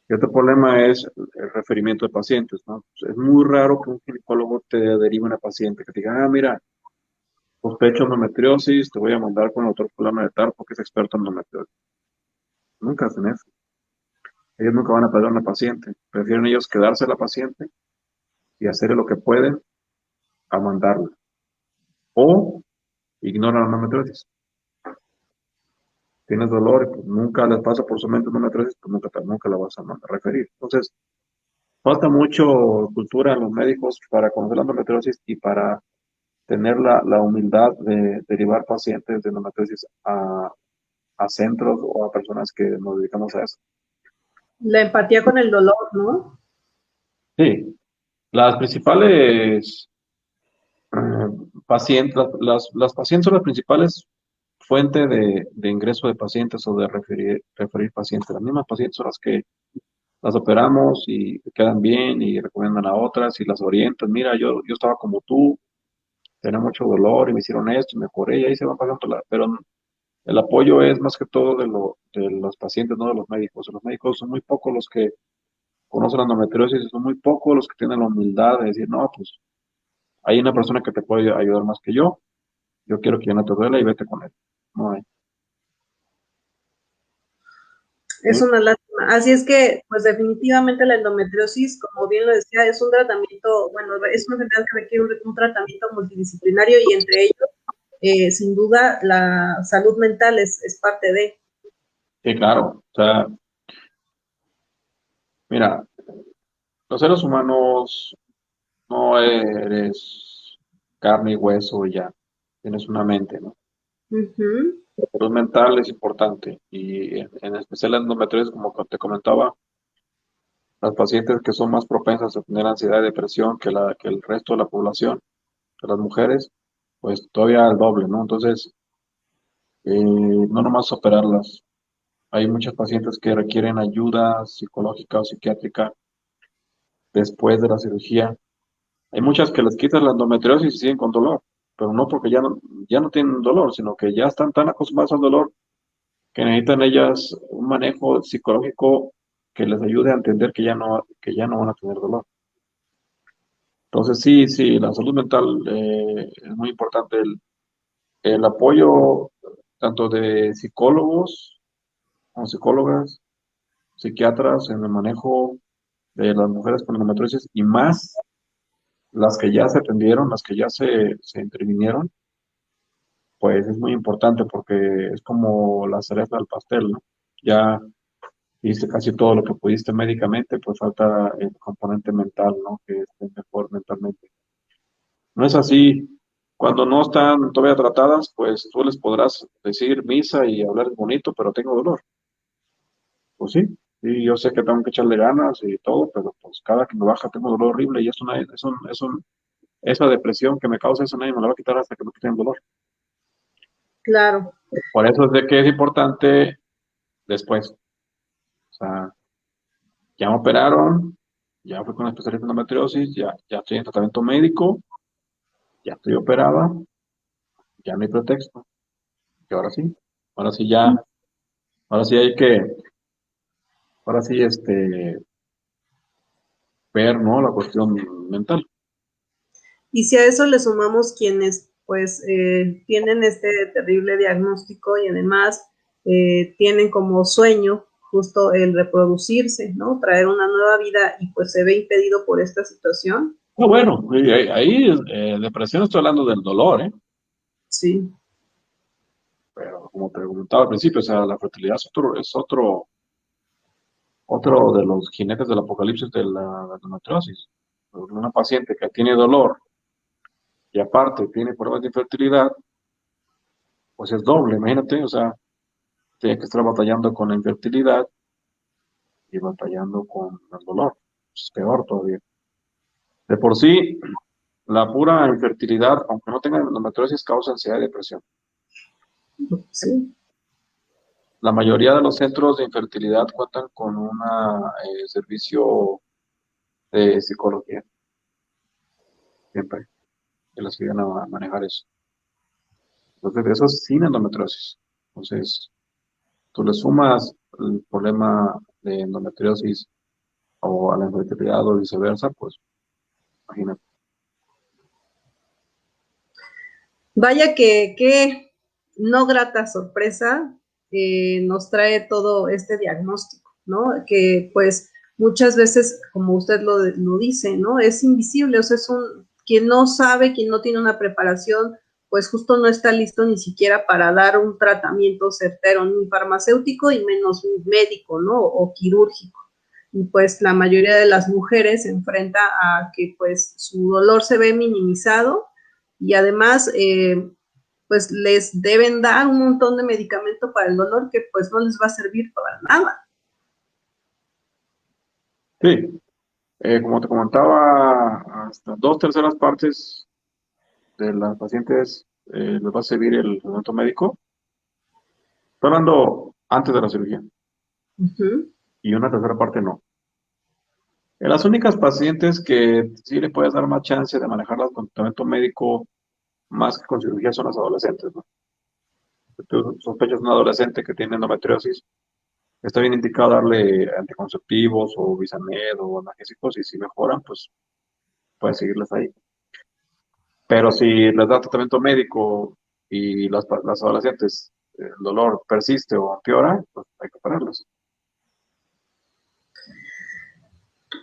Y otro problema es el referimiento de pacientes, ¿no? Pues, es muy raro que un ginecólogo te derive una paciente que te diga, ah, mira, sospecho endometriosis, te voy a mandar con el doctor fulano de tal porque es experto en endometriosis. Nunca hacen eso. Ellos nunca van a perder a una paciente. Prefieren ellos quedarse a la paciente y hacer lo que pueden a mandarla. O ignoran la endometriosis. Tienes dolor y pues nunca les pasa por su mente endometriosis, pues nunca la vas a mandar a referir. Entonces, falta mucho cultura en los médicos para conocer la endometriosis y para tener la humildad de derivar pacientes de endometriosis a centros o a personas que nos dedicamos a eso. La empatía con el dolor, ¿no? Sí, las principales pacientes, las pacientes son las principales fuentes de ingreso de pacientes o de referir pacientes. Las mismas pacientes son las que las operamos y quedan bien y recomiendan a otras y las orientan. Mira, yo estaba como tú, tenía mucho dolor y me hicieron esto y mejoré y ahí se van pasando pero el apoyo es más que todo de los pacientes, no de los médicos. Los médicos son muy pocos los que conocen la endometriosis y son muy pocos los que tienen la humildad de decir, no, pues hay una persona que te puede ayudar más que yo quiero que ya no te duela y vete con él. No hay. Es una lástima. Así es que, pues definitivamente la endometriosis, como bien lo decía, es un tratamiento, bueno, es una enfermedad que requiere un tratamiento multidisciplinario y entre ellos, sin duda, la salud mental es parte de. Sí, claro. O sea, mira, los seres humanos no eres carne y hueso y ya. Tienes una mente, ¿no? Ujú. La salud mental es importante y en especial la endometriosis, como te comentaba, las pacientes que son más propensas a tener ansiedad y depresión que el resto de la población, que las mujeres, pues todavía al doble, ¿no? Entonces, no nomás operarlas. Hay muchas pacientes que requieren ayuda psicológica o psiquiátrica después de la cirugía. Hay muchas que les quitan la endometriosis y siguen con dolor, pero no porque ya no tienen dolor, sino que ya están tan acostumbradas al dolor que necesitan ellas un manejo psicológico que les ayude a entender que ya no van a tener dolor. Entonces, sí, sí, la salud mental es muy importante. El apoyo tanto de psicólogos como psicólogas, psiquiatras en el manejo de las mujeres con endometriosis y más las que ya se atendieron, las que ya se intervinieron, pues es muy importante porque es como la cereza del pastel, ¿no? Ya hiciste casi todo lo que pudiste médicamente, pues falta el componente mental, ¿no? Que esté mejor mentalmente. No es así. Cuando no están todavía tratadas, pues tú les podrás decir misa y hablar bonito, pero tengo dolor. Pues sí, y yo sé que tengo que echarle ganas y todo, pero pues cada que me baja tengo dolor horrible y esa depresión que me causa eso nadie me la va a quitar hasta que me quiten el dolor. Claro, Por eso es de que es importante después. O sea, ya me operaron, ya fui con un especialista en endometriosis, ya estoy en tratamiento médico, ya estoy operada, ya no hay pretexto. Y ahora sí ya, ahora sí hay que, ahora sí ver, ¿no? La cuestión mental. y si a eso le sumamos quienes pues tienen este terrible diagnóstico y además tienen como sueño justo el reproducirse, ¿no? Traer una nueva vida y pues se ve impedido por esta situación. Ah, bueno, y ahí, depresión estoy hablando del dolor, ¿eh? Sí, Pero como te comentaba al principio, o sea, la fertilidad otro de los jinetes del apocalipsis de la endometriosis. Una paciente que tiene dolor y aparte tiene problemas de infertilidad, pues es doble, imagínate, o sea, tiene que estar batallando con la infertilidad y batallando con el dolor. Es peor todavía. De por sí, la pura infertilidad, aunque no tenga endometriosis, causa ansiedad y depresión. sí. La mayoría de los centros de infertilidad cuentan con un servicio de psicología, siempre, que les ayudan a manejar eso. Entonces, eso es sin endometriosis. Entonces, tú le sumas el problema de endometriosis o a la infertilidad o viceversa, pues imagínate. Vaya que no grata sorpresa nos trae todo este diagnóstico, ¿no? Que pues muchas veces, como usted lo dice, ¿no? Es invisible, o sea, es quien no sabe, quien no tiene una preparación, pues justo no está listo ni siquiera para dar un tratamiento certero, ni farmacéutico y menos médico, ¿no? O quirúrgico. Y pues la mayoría de las mujeres se enfrenta a que pues su dolor se ve minimizado y además pues les deben dar un montón de medicamento para el dolor que pues no les va a servir para nada. Sí, como te comentaba, hasta dos terceras partes de las pacientes les va a servir el tratamiento médico. Estoy hablando antes de la cirugía Uh -huh. y una tercera parte no. Las únicas pacientes que sí le puedes dar más chance de manejarlas con tratamiento médico más que con cirugía son las adolescentes, ¿no? Si tú sospechas un adolescente que tiene endometriosis, está bien indicado darle anticonceptivos o Bisamed o analgésicos y si mejoran, pues puedes seguirles ahí. Pero si les da tratamiento médico y las adolescentes, el dolor persiste o empeora, pues hay que pararlas.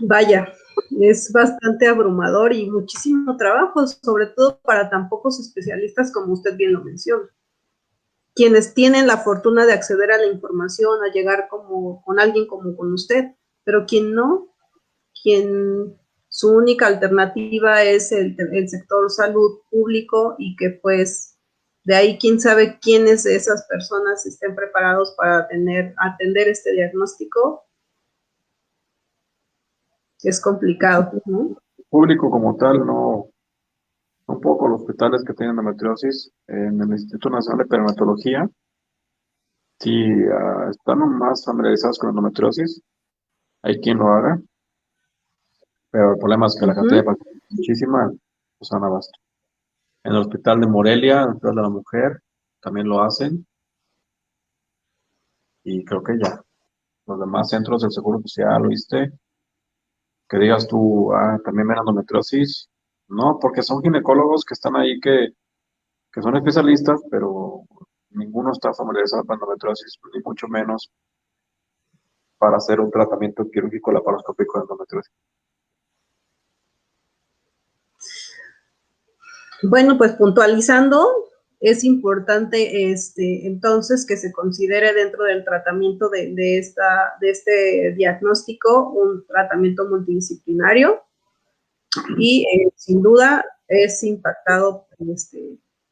Vaya, es bastante abrumador y muchísimo trabajo, sobre todo para tan pocos especialistas como usted bien lo menciona. Quienes tienen la fortuna de acceder a la información, a llegar como con alguien como con usted, pero quien no, quien su única alternativa es el sector salud público y que pues de ahí quién sabe quiénes de esas personas estén preparados para atender este diagnóstico, es complicado, ¿no? El público como tal, no, un poco los hospitales que tienen endometriosis, en el Instituto Nacional de Perinatología, si están más familiarizados con endometriosis, hay quien lo haga, pero el problema es que Uh la cantidad de -huh. pacientes es muchísima, pues a abasto. En el Hospital de Morelia, el Hospital de la Mujer, también lo hacen, y creo que ya. Los demás centros del Seguro Social, ¿oíste? Que digas tú, también ven endometriosis. No, porque son ginecólogos que están ahí que son especialistas, pero ninguno está familiarizado con endometriosis, ni mucho menos para hacer un tratamiento quirúrgico laparoscópico de endometriosis. Bueno, pues puntualizando, es importante entonces que se considere dentro del tratamiento de este diagnóstico un tratamiento multidisciplinario y sin duda es impactado,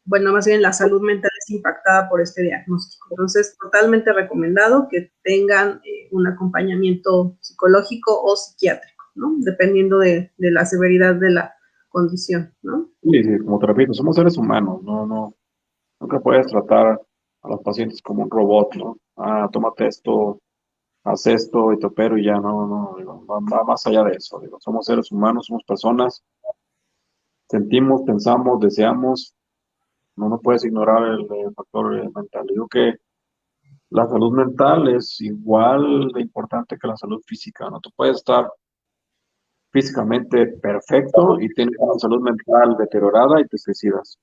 bueno, más bien la salud mental es impactada por este diagnóstico. Entonces, totalmente recomendado que tengan un acompañamiento psicológico o psiquiátrico, ¿no? Dependiendo de la severidad de la condición, ¿no? Sí, sí, como te repito, somos seres humanos, nunca puedes tratar a los pacientes como un robot, ¿no? Ah, tómate esto, haz esto y te opero y ya, digo, va más allá de eso, digo, somos seres humanos, somos personas, sentimos, pensamos, deseamos, no puedes ignorar el factor mental. Digo que la salud mental es igual de importante que la salud física, ¿no? Tú puedes estar físicamente perfecto y tienes una salud mental deteriorada y te suicidas,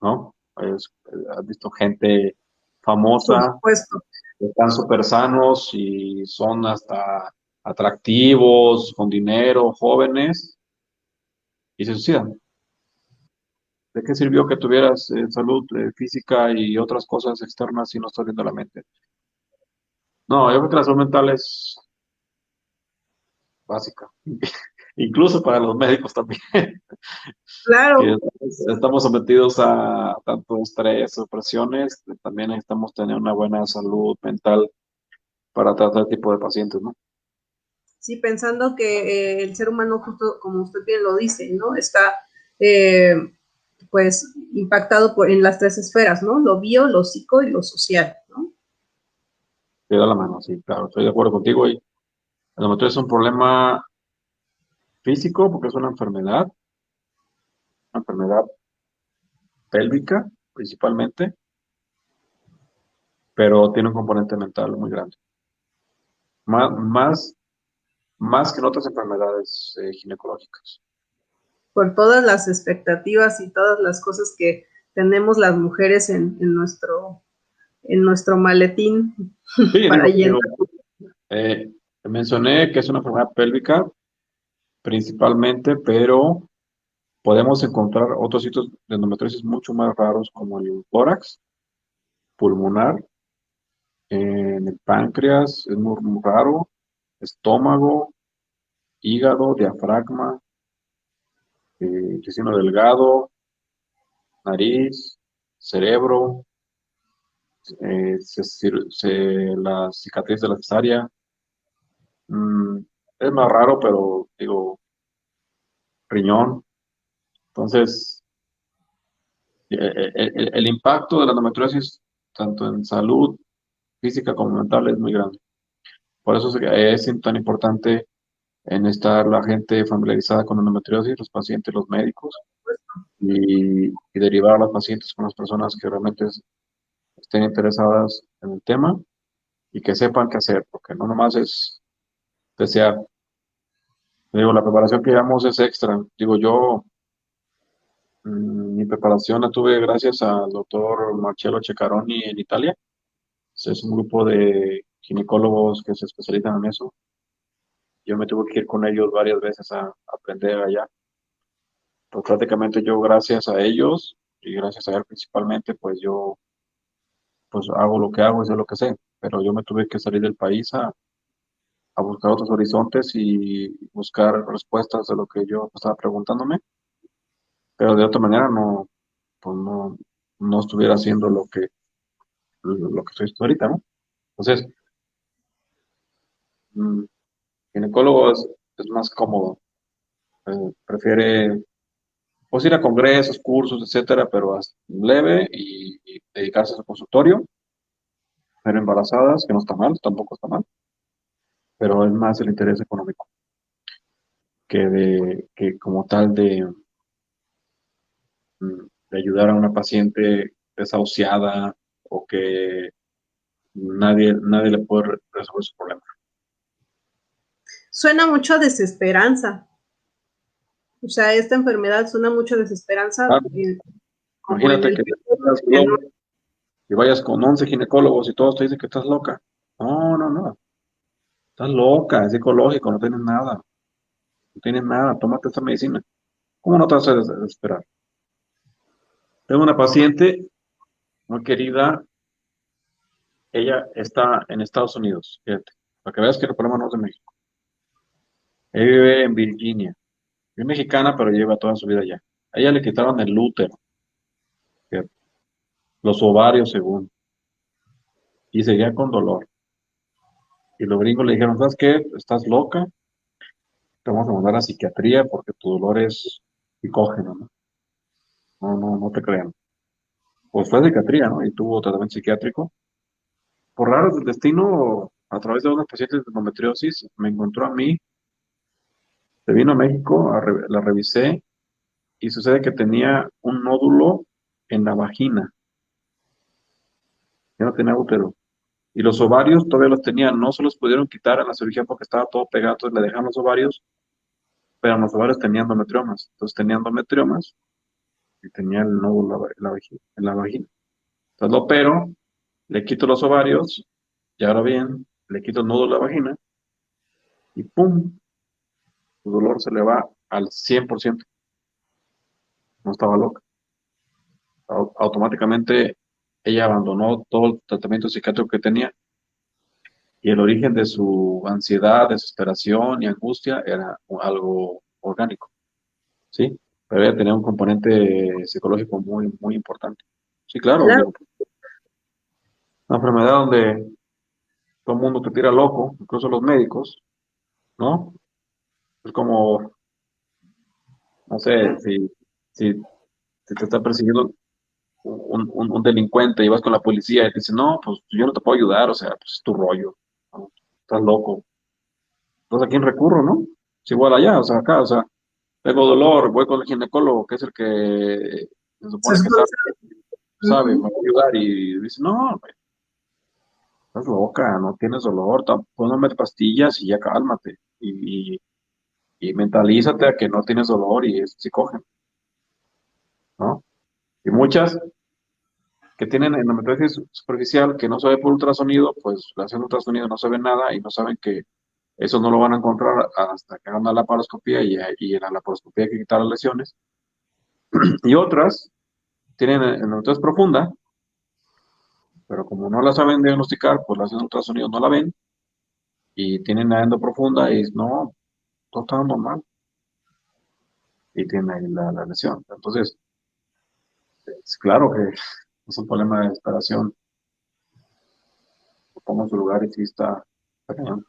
¿no? Has visto gente Por famosa supuesto. que están súper sanos y son hasta atractivos, con dinero, jóvenes, y se suicidan. ¿De qué sirvió que tuvieras salud física y otras cosas externas si no estás viendo la mente? No, yo creo que la salud mental es básica, incluso para los médicos también, que Claro, estamos sometidos a tanto estrés o presiones, también necesitamos tener una buena salud mental para tratar este tipo de pacientes, ¿no? sí, pensando que el ser humano, justo como usted bien lo dice, ¿no? Está, eh, pues, impactado en las tres esferas, ¿no? Lo bio, lo psico y lo social, ¿no? Te da la mano, sí, claro, estoy de acuerdo contigo. Y a lo mejor es un problema físico porque es una enfermedad pélvica principalmente, pero tiene un componente mental muy grande. Más, más, más que en otras enfermedades ginecológicas. Por todas las expectativas y todas las cosas que tenemos las mujeres en nuestro maletín Sí, para llenar. eh, mencioné que es una enfermedad pélvica principalmente, pero podemos encontrar otros sitios de endometriosis mucho más raros como el tórax, pulmonar, en el páncreas, es muy raro, estómago, hígado, diafragma, intestino delgado, nariz, cerebro, la cicatriz de la cesárea. Mm, es más raro, pero digo, riñón. Entonces, el impacto de la endometriosis, tanto en salud física como mental, es muy grande. Por eso es tan importante en estar la gente familiarizada con endometriosis, los pacientes, los médicos, y derivar a los pacientes con las personas que realmente estén interesadas en el tema y que sepan qué hacer, porque no nomás es desear. Digo, la preparación que llevamos es extra. Digo, mi preparación la tuve gracias al doctor Marcello Ceccaroni en Italia. Es un grupo de ginecólogos que se especializan en eso. Yo me tuve que ir con ellos varias veces a aprender allá. Pues prácticamente yo, gracias a ellos y gracias a él principalmente, pues yo pues hago lo que hago y sé lo que sé. Pero yo me tuve que salir del país a buscar otros horizontes y buscar respuestas de lo que yo estaba preguntándome. Pero de otra manera pues no estuviera haciendo lo que estoy haciendo ahorita, ¿no? Entonces, mm, ginecólogo es más cómodo. Prefiere pues ir a congresos, cursos, etcétera, pero leve y dedicarse a su consultorio, pero embarazadas, que no está mal, tampoco está mal, pero es más el interés económico que como tal de ayudar a una paciente desahuciada o que nadie le puede resolver su problema. Suena mucho a desesperanza. O sea, esta enfermedad suena mucho a desesperanza, Claro, como en imagínate el que y vayas con 11 ginecólogos y todos te dicen que estás loca. No, estás loca, es psicológico, no tienes nada, tómate esta medicina. ¿Cómo no te vas a desesperar? Tengo una paciente muy querida, ella está en Estados Unidos, fíjate, para que veas que el problema no es de México. Ella vive en Virginia, es mexicana, pero lleva toda su vida allá. A ella le quitaron el útero, fíjate, los ovarios según, y seguía con dolor. Y los gringos le dijeron, ¿sabes qué? Estás loca, te vamos a mandar a psiquiatría porque tu dolor es psicógeno, ¿no? No, no, no te crean. Pues fue a psiquiatría, ¿no? Y tuvo tratamiento psiquiátrico. Por raros del destino, a través de unos pacientes de endometriosis, me encontró a mí, se vino a México, la revisé y sucede que tenía un nódulo en la vagina, ya no tenía útero. Y los ovarios todavía los tenía, no se los pudieron quitar en la cirugía porque estaba todo pegado, entonces le dejaron los ovarios, pero los ovarios tenían endometriomas. Entonces tenía endometriomas y tenía el nódulo en la vagina. Entonces lo opero, le quito los ovarios, y ahora bien, le quito el nódulo de la vagina y ¡pum! Su dolor se le va al 100%. No estaba loca. Automáticamente ella abandonó todo el tratamiento psiquiátrico que tenía y el origen de su ansiedad, desesperación y angustia era algo orgánico, ¿sí? Pero ella tenía un componente psicológico muy, muy importante. Sí, claro, Claro, digo, una enfermedad donde todo el mundo te tira loco, incluso los médicos, ¿no? Es como, no sé, si te está persiguiendo un delincuente y vas con la policía y te dice, no, pues yo no te puedo ayudar, o sea, pues es tu rollo, ¿no? Estás loco. Entonces, ¿a quién recurro, no? Es igual allá, o sea, acá, o sea, tengo dolor, voy con el ginecólogo, que es el que se se supone que supone sabe, sabe, me ujú. va a ayudar y dice, no, güey, estás loca, no tienes dolor, póngame pastillas y ya cálmate. Y mentalízate a que no tienes dolor y es psicógeno, ¿no? Y muchas que tienen endometriosis superficial que no se ve por ultrasonido, pues le hacen ultrasonido, no se ve nada y no saben que eso no lo van a encontrar hasta que hagan la laparoscopía y en la laparoscopía hay que quitar las lesiones. Y otras tienen endometriosis profunda, pero como no la saben diagnosticar, pues le hacen ultrasonido, no la ven y tienen la endo profunda y no, todo está normal y tienen ahí la lesión. Entonces, es claro que es un problema de desesperación. Lo pongo en su lugar y sí está cañón.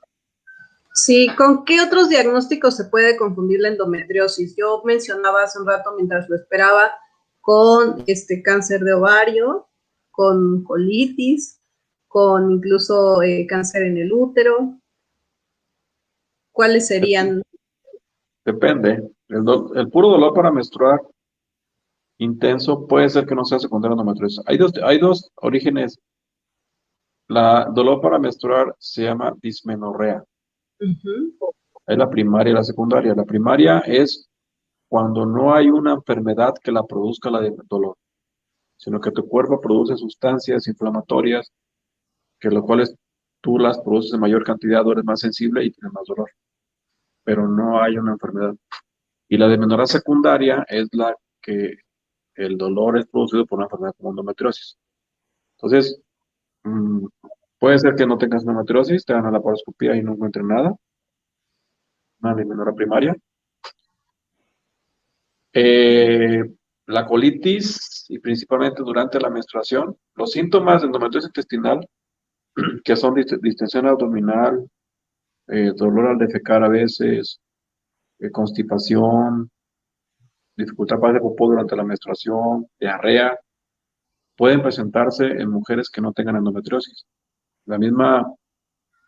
Sí, ¿con qué otros diagnósticos se puede confundir la endometriosis? Yo mencionaba hace un rato mientras lo esperaba con este cáncer de ovario, con colitis, con incluso cáncer en el útero. ¿Cuáles serían? Depende. El puro dolor para menstruar intenso puede ser que no sea secundario a endometriosis. Hay dos orígenes. La dolor para menstruar se llama dismenorrea. Ujú. Es la primaria y la secundaria. La primaria es cuando no hay una enfermedad que la produzca la de dolor, sino que tu cuerpo produce sustancias inflamatorias, que lo cuales tú las produces en mayor cantidad, o eres más sensible y tienes más dolor, pero no hay una enfermedad. Y la dismenorrea secundaria es la que el dolor es producido por una enfermedad como endometriosis. Entonces, mm, puede ser que no tengas endometriosis, te hagan la laparoscopía y no encuentren nada, una dismenorrea primaria. Eh, la colitis y principalmente durante la menstruación, los síntomas de endometriosis intestinal, que son distensión abdominal, dolor al defecar a veces, constipación, dificultad para hacer popó durante la menstruación, diarrea, pueden presentarse en mujeres que no tengan endometriosis. La misma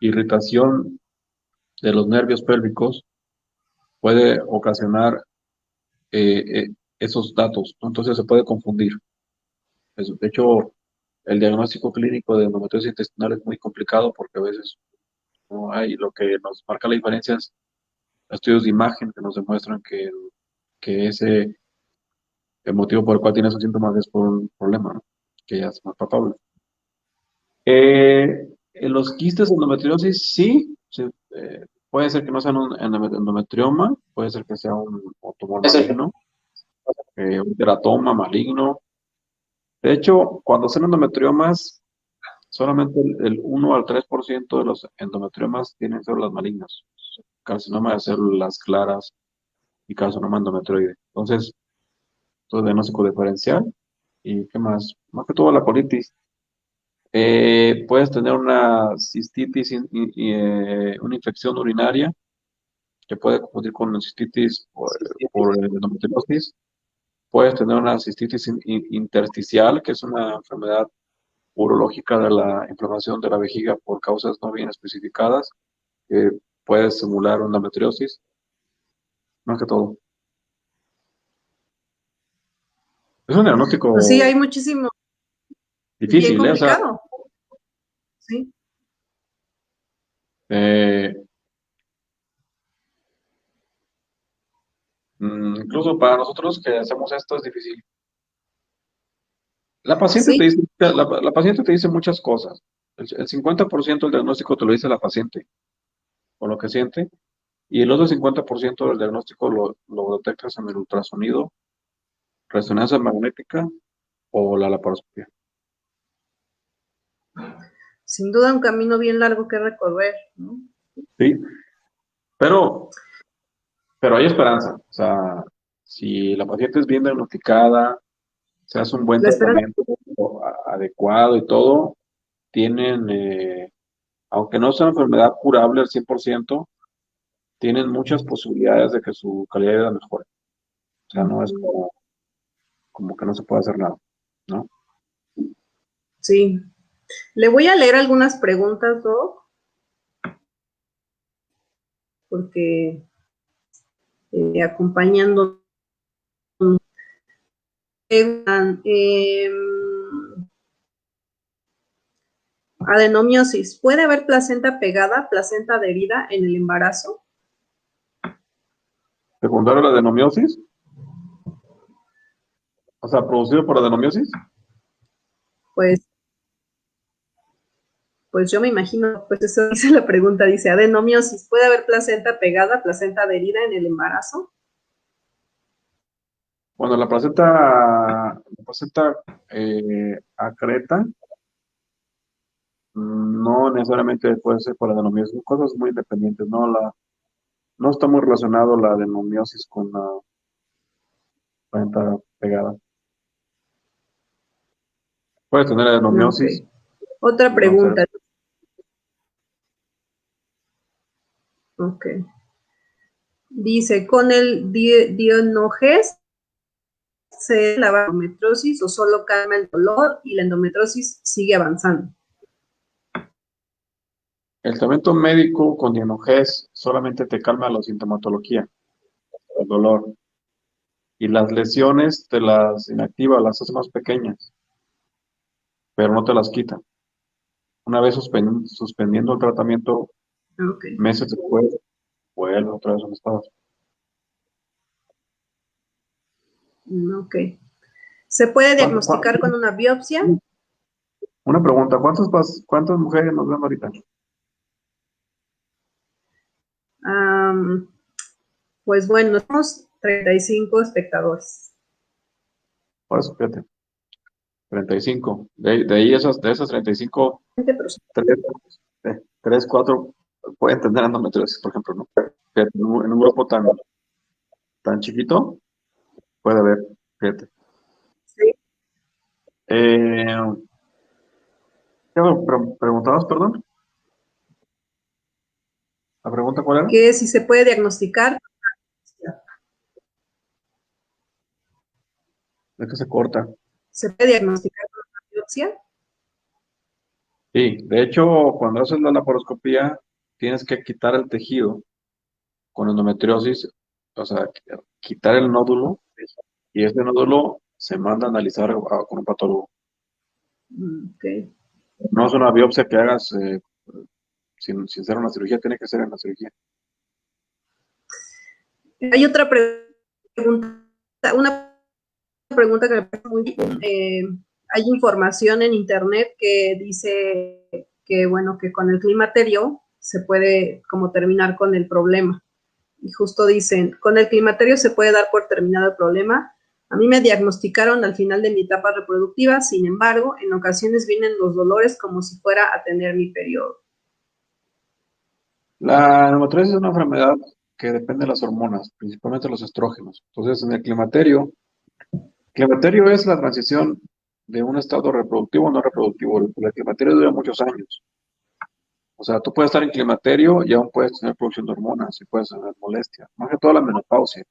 irritación de los nervios pélvicos puede ocasionar esos datos, ¿no? Entonces se puede confundir. De hecho, el diagnóstico clínico de endometriosis intestinal es muy complicado porque a veces no hay, lo que nos marca la diferencia es estudios de imagen que nos demuestran que ese el motivo por el cual tiene esos síntomas es por un problema, ¿no? Que ya es más palpable. En los quistes de endometriosis, sí, sí, puede ser que no sea un endometrioma, puede ser que sea un tumor maligno, un teratoma maligno, De hecho, cuando hacen endometriomas, solamente el 1 al 3% de los endometriomas tienen células malignas, carcinoma de células claras y carcinoma endometrioide. Entonces, todo el diagnóstico diferencial. ¿Y qué más? Más que todo la colitis. Puedes tener una cistitis, una infección urinaria que puede confundir con cistitis por endometriosis. Puedes tener una cistitis intersticial, que es una enfermedad urológica de la inflamación de la vejiga por causas no bien especificadas, que puede simular una endometriosis, más que todo. Es un Pues sí, hay diagnóstico muchísimo, bien difícil, ¿eh? O sea, complicado, ¿sí? eh, incluso para nosotros que hacemos esto es difícil. La paciente te Sí, dice, la paciente te dice muchas cosas. El 50% del diagnóstico te lo dice la paciente, o lo que siente, y el otro 50% del diagnóstico lo detectas en el ultrasonido, resonancia magnética o la laparoscopia. sin duda un camino bien largo que recorrer, ¿no? Sí, pero, pero hay esperanza. O sea, si la paciente es bien diagnosticada, se hace un buen La esperanza, tratamiento adecuado y todo, tienen, aunque no sea una enfermedad curable al 100%, tienen muchas posibilidades de que su calidad de vida mejore. O sea, no es como que no se puede hacer nada, ¿no? sí. Le voy a leer algunas preguntas, Doc, porque acompañando eh, adenomiosis. ¿Puede haber placenta pegada, placenta adherida en el embarazo? Secundario a la adenomiosis, o sea, producido por adenomiosis. Pues, pues yo me imagino, pues eso dice la pregunta, dice adenomiosis. ¿Puede haber placenta pegada, placenta adherida en el embarazo? Bueno, la placenta acreta no necesariamente puede ser por adenomiosis, son cosas muy independientes, ¿no? No está muy relacionado la adenomiosis con la placenta pegada. Puede tener Ok. adenomiosis Otra y no ser. pregunta. Ok. Dice, ¿con el Dionoges se la endometriosis o solo calma el dolor y la endometriosis sigue avanzando? El tratamiento médico con Dienogés solamente te calma la sintomatología, el dolor, y las lesiones te las inactiva, las hace más pequeñas, pero no te las quita. Una vez suspendiendo el tratamiento, Ok. meses después, vuelve otra vez donde estabas. Ok. ¿Se puede ¿Cuánto- diagnosticar cuánto- con una biopsia? Una pregunta, ¿cuántas mujeres nos ven ahorita? Um, pues bueno, tenemos 35 espectadores. Pues, fíjate, 35. De ahí de esas 35, Pero 3, 3, 4 pueden tener endometriosis, por ejemplo, ¿no? Fíjate, en un grupo tan chiquito, puede haber, fíjate. sí, Eh, ¿Qué me preguntabas, perdón? ¿La pregunta cuál era? que si se puede diagnosticar, Es que se corta. se puede diagnosticar con una biopsia. Sí, de hecho, cuando haces la laparoscopía, tienes que quitar el tejido con endometriosis, o sea, quitar el nódulo, y ese nódulo se manda a analizar con un patólogo. Okay. No es una biopsia que hagas sin ser una cirugía, tiene que ser en la cirugía. Hay otra pregunta, una pregunta que me parece muy bien. Hay información en internet que dice que, bueno, que con el climaterio se puede como terminar con el problema. Y justo dicen, con el climaterio se puede dar por terminado el problema A mí me diagnosticaron al final de mi etapa reproductiva, sin embargo, en ocasiones vienen los dolores como si fuera a tener mi periodo. La endometriosis es una enfermedad que depende de las hormonas, principalmente los estrógenos. Entonces, en el climaterio es la transición de un estado reproductivo a no reproductivo. El climaterio dura muchos años. O sea, tú puedes estar en climaterio y aún puedes tener producción de hormonas y puedes tener molestia. Más que todo la menopausia.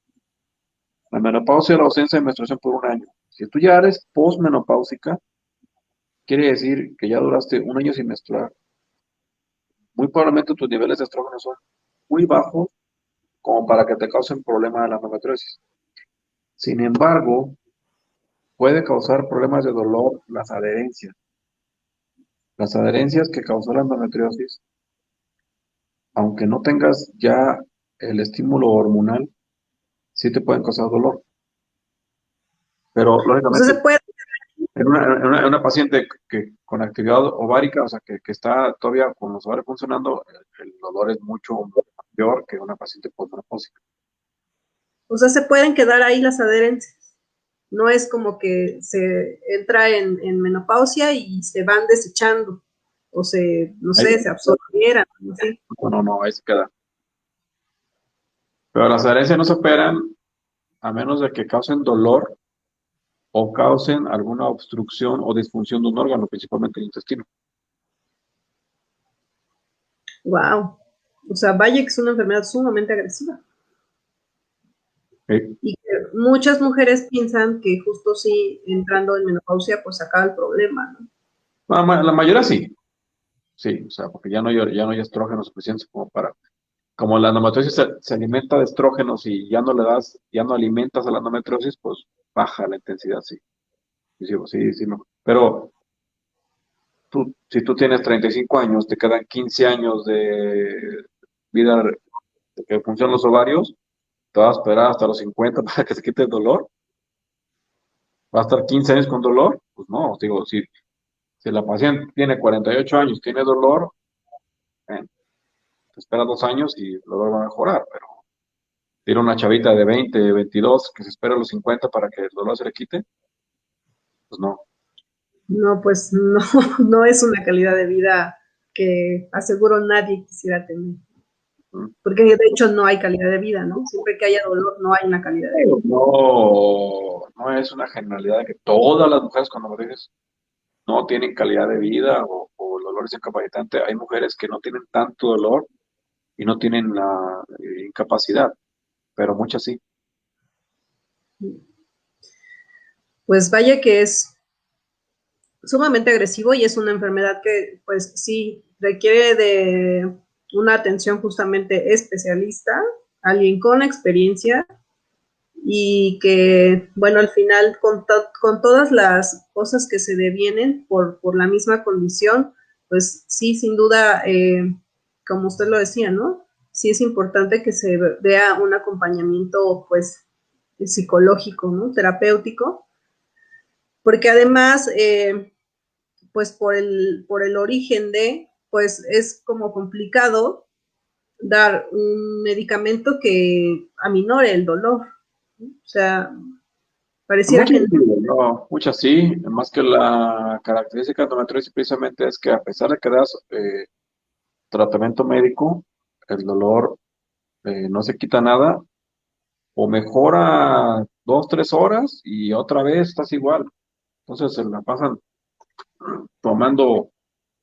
La menopausia es la ausencia de menstruación por un año. Si tú ya eres postmenopáusica, quiere decir que ya duraste un año sin menstruar. Muy probablemente tus niveles de estrógeno son muy bajos como para que te causen problema de la endometriosis. Sin embargo, puede causar problemas de dolor las adherencias. Las adherencias que causó la endometriosis, aunque no tengas ya el estímulo hormonal, sí te pueden causar dolor. Pero O sea, se lógicamente, puede, en una paciente que con actividad ovárica, o sea, que está todavía con los ovarios funcionando, el dolor es mucho mayor que una paciente postmenopáusica. o sea, se pueden quedar ahí las adherencias. No es como que se entra en menopausia y se van desechando o se, no Ahí, sé, se absorbieran. No sé. no, no, ahí se queda. Pero las adherencias no se operan a menos de que causen dolor o causen alguna obstrucción o disfunción de un órgano, principalmente el intestino. Wow. O sea, vaya que es una enfermedad sumamente agresiva. ¿Ok? Y que muchas mujeres piensan que justo sí, entrando en menopausia, pues acaba el problema, ¿no? La mayoría sí, sí, o sea, porque ya no hay estrógenos suficientes como la endometriosis se alimenta de estrógenos y ya no alimentas a la endometriosis, pues baja la intensidad, sí. Sí, sí, sí, no. Pero si tú tienes 35 años, te quedan 15 años de vida de que funcionan los ovarios, te vas a esperar hasta los 50 para que se quite el dolor. ¿Va a estar 15 años con dolor? Pues no, digo, si la paciente tiene 48 años, tiene dolor, te espera 2 años y el dolor va a mejorar, pero tiene una chavita de 20, 22 que se espera a los 50 para que el dolor se le quite, pues no. No, pues no, no es una calidad de vida que aseguro nadie quisiera tener. ¿Mm? Porque de hecho no hay calidad de vida, ¿no? Siempre que haya dolor no hay una calidad de vida. No, no es una generalidad de que todas las mujeres cuando mujeres no tienen calidad de vida o el dolor es incapacitante. Hay mujeres que no tienen tanto dolor y no tienen la incapacidad, pero muchas sí. Pues vaya que es sumamente agresivo y es una enfermedad que pues sí requiere de una atención justamente especialista, alguien con experiencia y que, bueno, al final con todas las cosas que se devienen por la misma condición, pues sí, sin duda, como usted lo decía, ¿no? Sí es importante que se vea un acompañamiento, pues, psicológico, ¿no? Terapéutico, porque además, pues por el origen de, pues es como complicado dar un medicamento que aminore el dolor, ¿no? O sea, pareciera Muchas que sí, no, muchas sí, más que la característica de endometriosis precisamente es que a pesar de que das tratamiento médico, el dolor no se quita nada o mejora 2, 3 horas y otra vez estás igual. Entonces se la pasan tomando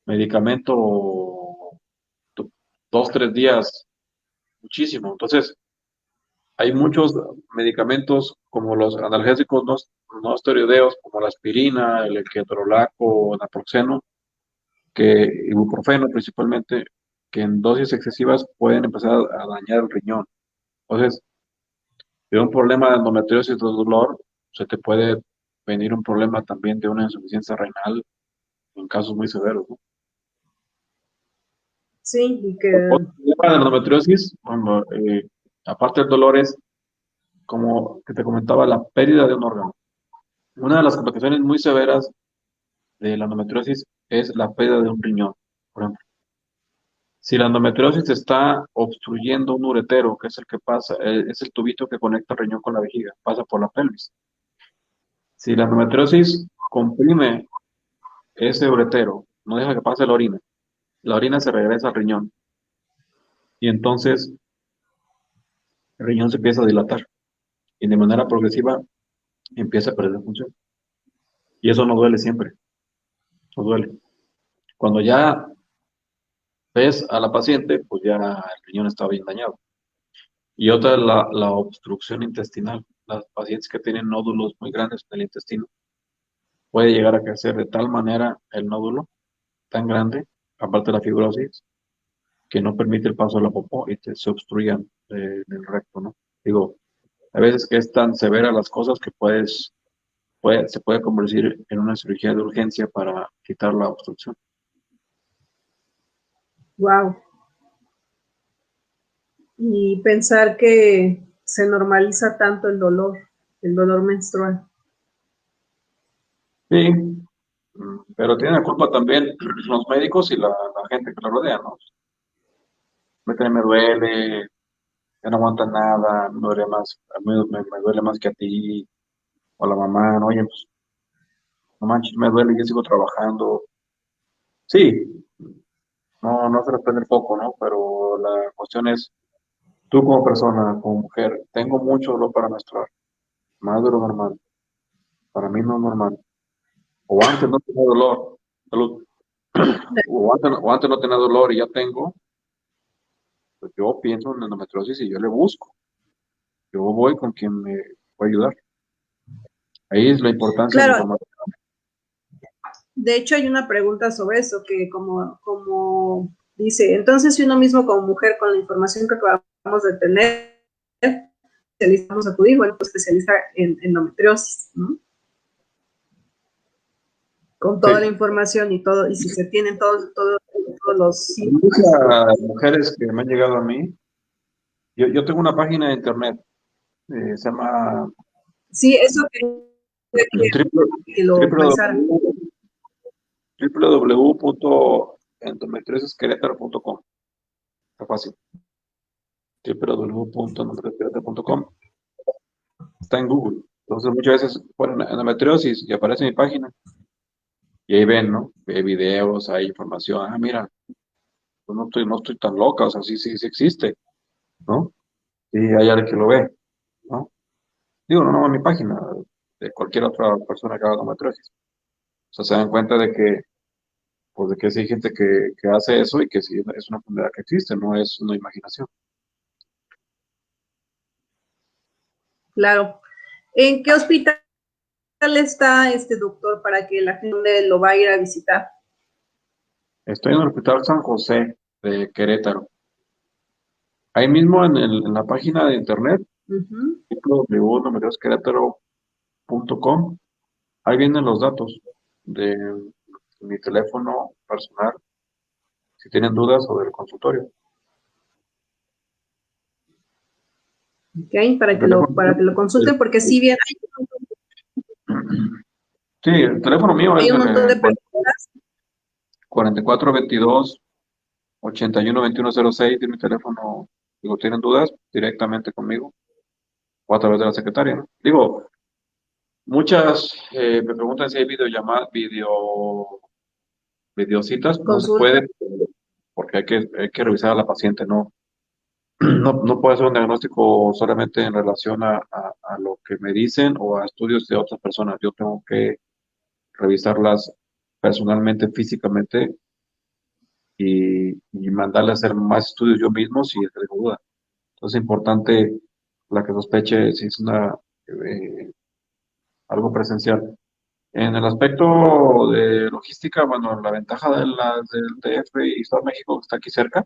medicamento 2, 3 días muchísimo. Entonces hay muchos medicamentos como los analgésicos no esteroideos, como la aspirina, el ketorolaco, naproxeno, ibuprofeno principalmente, que en dosis excesivas pueden empezar a dañar el riñón. Entonces, de un problema de endometriosis de dolor, se te puede venir un problema también de una insuficiencia renal en casos muy severos, ¿no? sí, y que Otro problema de endometriosis, bueno, aparte del dolor, es como que te comentaba, la pérdida de un órgano. Una de las complicaciones muy severas de la endometriosis es la pérdida de un riñón, por ejemplo. Si la endometriosis está obstruyendo un uretero, que es el que pasa, es el tubito que conecta el riñón con la vejiga, pasa por la pelvis. Si la endometriosis comprime ese uretero, no deja que pase la orina se regresa al riñón y entonces el riñón se empieza a dilatar y de manera progresiva empieza a perder función. Y eso no duele siempre, no duele. Cuando ya ves a la paciente, pues ya el riñón está bien dañado. Y otra es la obstrucción intestinal. Las pacientes que tienen nódulos muy grandes en el intestino, puede llegar a crecer de tal manera el nódulo tan grande, aparte de la fibrosis, que no permite el paso de la popó y se obstruyan el recto, ¿no? Digo, a veces que es tan severa las cosas que se puede convertir en una cirugía de urgencia para quitar la obstrucción. Wow. Y pensar que se normaliza tanto el dolor menstrual. Sí, pero tienen la culpa también los médicos y la gente que lo rodea, ¿no? Me duele, ya no aguanta nada, me duele más, a mí me duele más que a ti, o a la mamá, ¿no? Oye, pues, no manches, me duele, yo sigo trabajando. Sí, no se les prende el foco, ¿no? Pero la cuestión es, tú como persona, como mujer, tengo mucho dolor para menstruar, más de lo normal, para mí no es normal. O antes no tenía dolor, salud, o antes no tenía dolor y ya tengo, pues yo pienso en endometriosis y yo le busco. Yo voy con quien me puede ayudar. Ahí es la importancia de la Claro, información. de hecho hay una pregunta sobre eso, que como dice, entonces si uno mismo como mujer con la información que acabamos de tener, especializamos a acudir, bueno, pues especialista en endometriosis, ¿no? Con toda la Sí. información y todo, y si se tienen todos los Hay síntomas. muchas mujeres que me han llegado a mí. Yo tengo una página de internet, se llama Sí, eso que lo pensara. www.endometriosisquerétaro.com. Está fácil. www.endometriosisquerétaro.com. Está en Google. Entonces muchas veces ponen endometriosis y aparece mi página. Y ahí ven, ¿no? Hay videos, hay información. Ah, mira, pues no estoy tan loca, o sea, sí existe, ¿no? Y hay alguien que lo ve, ¿no? Digo, no en mi página, de cualquier otra persona que haga endometriosis. O sea, se dan cuenta de que, pues de que sí hay gente que hace eso y que sí es una enfermedad que existe, no es una imaginación. Claro. ¿En qué hospital está este doctor para que la gente lo va a ir a visitar? Estoy en el Hospital San José de Querétaro. Ahí mismo en la página de internet, Uh-huh. www.endometriosquerétaro.com, ahí vienen los datos de mi teléfono personal, si tienen dudas o del consultorio. Okay, El teléfono, para que lo consulten, porque si bien sí, el teléfono mío es hay un montón el de personas, 4422 812106, de mi teléfono. Digo, ¿tienen dudas? Directamente conmigo o a través de la secretaria, ¿no? Digo, muchas me preguntan si hay videollamadas, videocitas, no se consulta, puede porque hay que revisar a la paciente, ¿no? No puede ser un diagnóstico solamente en relación a lo que me dicen o a estudios de otras personas. Yo tengo que revisarlas personalmente, físicamente y mandarle a hacer más estudios yo mismo si tengo duda. Entonces es importante la que sospeche si es eh, algo presencial. En el aspecto de logística, bueno, la ventaja de las del DF y Estado de México que está aquí cerca,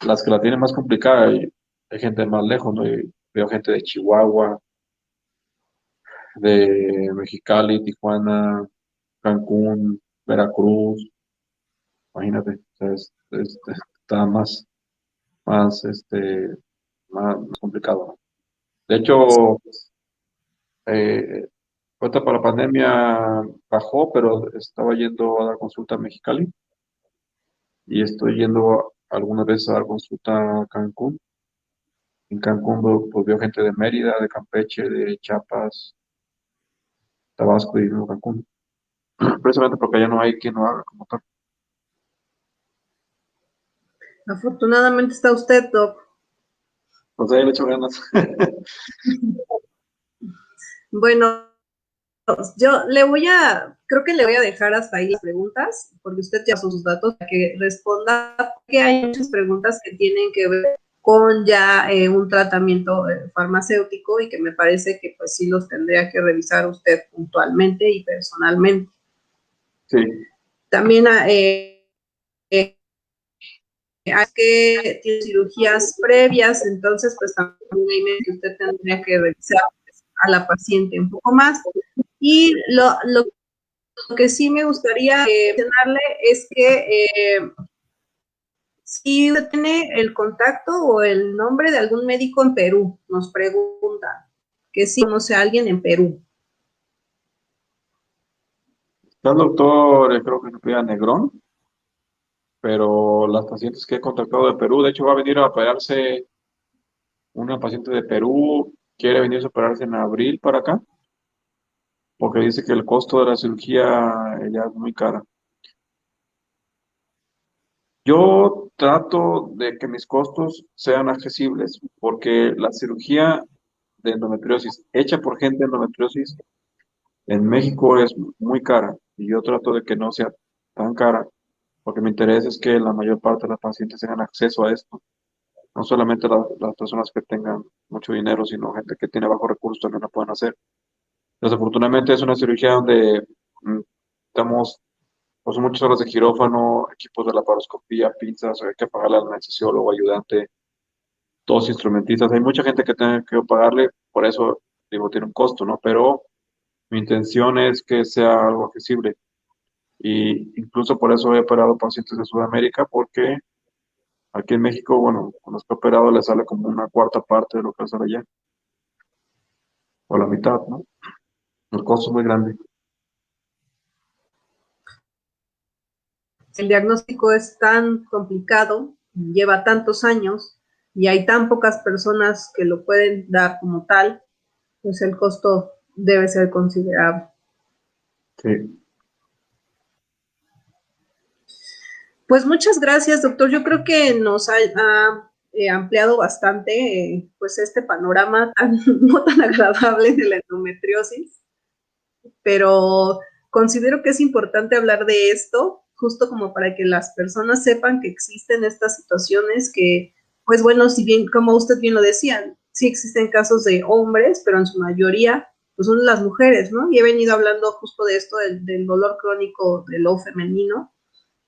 las que la tienen más complicada, hay gente más lejos, ¿no? Y veo gente de Chihuahua, de Mexicali, Tijuana, Cancún, Veracruz, imagínate, o sea, está más complicado, ¿no? De hecho, eh, ahorita para la pandemia bajó, pero estaba yendo a dar consulta a Mexicali y estoy yendo algunas veces a dar consulta a Cancún. En Cancún pues veo gente de Mérida, de Campeche, de Chiapas, Tabasco y Nuevo Cancún. Precisamente porque allá no hay quien lo haga como tal. Afortunadamente está usted, Doc. Pues ahí le echo ganas. Bueno, creo que le voy a dejar hasta ahí las preguntas, porque usted ya sus datos para que responda, porque hay muchas preguntas que tienen que ver con ya un tratamiento farmacéutico y que me parece que pues sí los tendría que revisar usted puntualmente y personalmente. Sí. También hay que tiene cirugías previas, entonces pues también hay que usted tendría que revisar a la paciente un poco más. Y lo que sí me gustaría mencionarle es que si usted tiene el contacto o el nombre de algún médico en Perú, nos pregunta que si conoce a alguien en Perú. Está el doctor, creo que se pida Negrón, pero las pacientes que he contactado de Perú, de hecho va a venir a operarse una paciente de Perú, quiere venirse a operarse en abril para acá, porque dice que el costo de la cirugía ya es muy cara. Yo trato de que mis costos sean accesibles, porque la cirugía de endometriosis hecha por gente de endometriosis en México es muy cara, y yo trato de que no sea tan cara, porque mi interés es que la mayor parte de las pacientes tengan acceso a esto. No solamente las personas que tengan mucho dinero, sino gente que tiene bajos recursos también lo pueden hacer. Desafortunadamente es una cirugía donde estamos pues muchas horas de quirófano, equipos de laparoscopía, pinzas, hay que pagarle al anestesiólogo, ayudante, todos instrumentistas. Hay mucha gente que tiene que pagarle, por eso digo, tiene un costo, ¿no? Pero mi intención es que sea algo accesible. Y incluso por eso he operado pacientes de Sudamérica, porque aquí en México, bueno, cuando está operado le sale como una cuarta parte de lo que sale allá, o la mitad, ¿no? El costo es muy grande. El diagnóstico es tan complicado, lleva tantos años y hay tan pocas personas que lo pueden dar como tal, pues el costo debe ser considerable. Sí. Pues muchas gracias, doctor. Yo creo que nos ha ampliado bastante pues este panorama tan, no tan agradable de la endometriosis, pero considero que es importante hablar de esto, justo como para que las personas sepan que existen estas situaciones que, pues bueno, si bien, como usted bien lo decía, sí existen casos de hombres, pero en su mayoría pues son las mujeres, ¿no? Y he venido hablando justo de esto, del dolor crónico del lo femenino,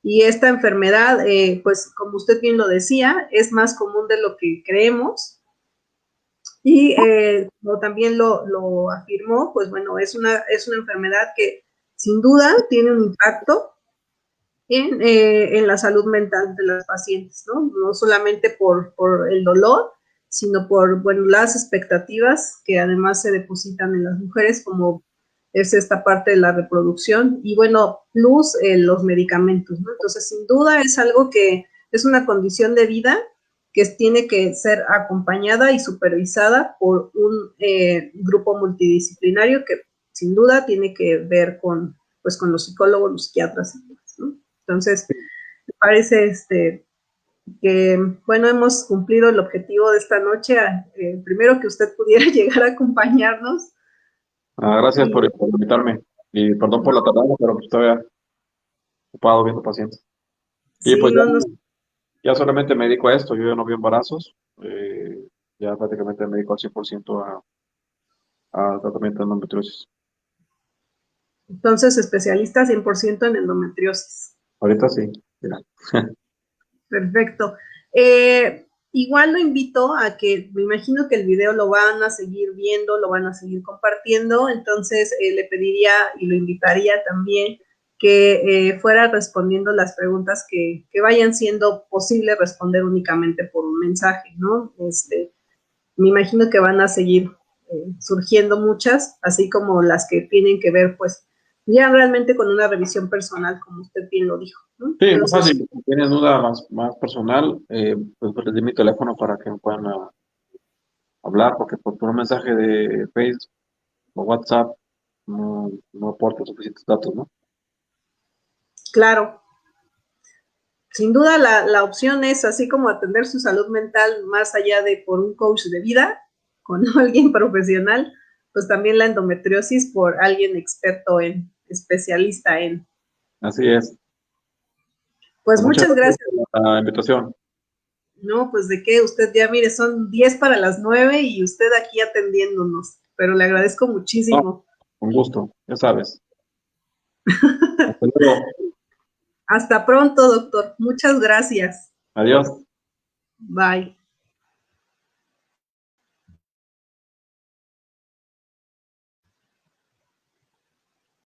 y esta enfermedad, pues como usted bien lo decía, es más común de lo que creemos. Y como también lo afirmó, pues bueno, es una enfermedad que sin duda tiene un impacto en la salud mental de las pacientes, ¿no? No solamente por el dolor, sino por, bueno, las expectativas que además se depositan en las mujeres, como es esta parte de la reproducción, y bueno, plus los medicamentos, ¿no? Entonces, sin duda es algo que es una condición de vida que tiene que ser acompañada y supervisada por un grupo multidisciplinario que sin duda tiene que ver pues, con los psicólogos, los psiquiatras y demás, ¿no? Entonces, me parece que, bueno, hemos cumplido el objetivo de esta noche. Primero que usted pudiera llegar a acompañarnos. Gracias Y, por invitarme. Y perdón por no, la tardanza, pero pues estaba ocupado viendo pacientes. Y sí, pues no nos. ya solamente me dedico a esto, yo ya no veo embarazos, ya prácticamente me dedico al 100% al tratamiento de endometriosis. Entonces, especialista 100% en endometriosis. Ahorita sí, mira. Perfecto. Igual lo invito a que, me imagino que el video lo van a seguir viendo, lo van a seguir compartiendo, entonces le pediría y lo invitaría también que fuera respondiendo las preguntas que vayan siendo posible responder únicamente por un mensaje, ¿no? Me imagino que van a seguir surgiendo muchas, así como las que tienen que ver, pues, ya realmente con una revisión personal, como usted bien lo dijo, ¿no? Sí, más Entonces, fácil. Si tienes duda más personal, pues les di mi teléfono para que me puedan hablar, porque por un mensaje de Facebook o WhatsApp no aporta suficientes datos, ¿no? Claro. Sin duda la opción es así como atender su salud mental más allá de por un coach de vida, con alguien profesional, pues también la endometriosis por alguien experto en, especialista en. Así es. Pues Pues muchas muchas gracias gracias. por la invitación. No, pues de qué, usted ya mire, son 10 para las 9 y usted aquí atendiéndonos, pero le agradezco No, muchísimo. con gusto, ya sabes. Hasta luego. Hasta pronto, doctor. Muchas gracias. Adiós. Bye.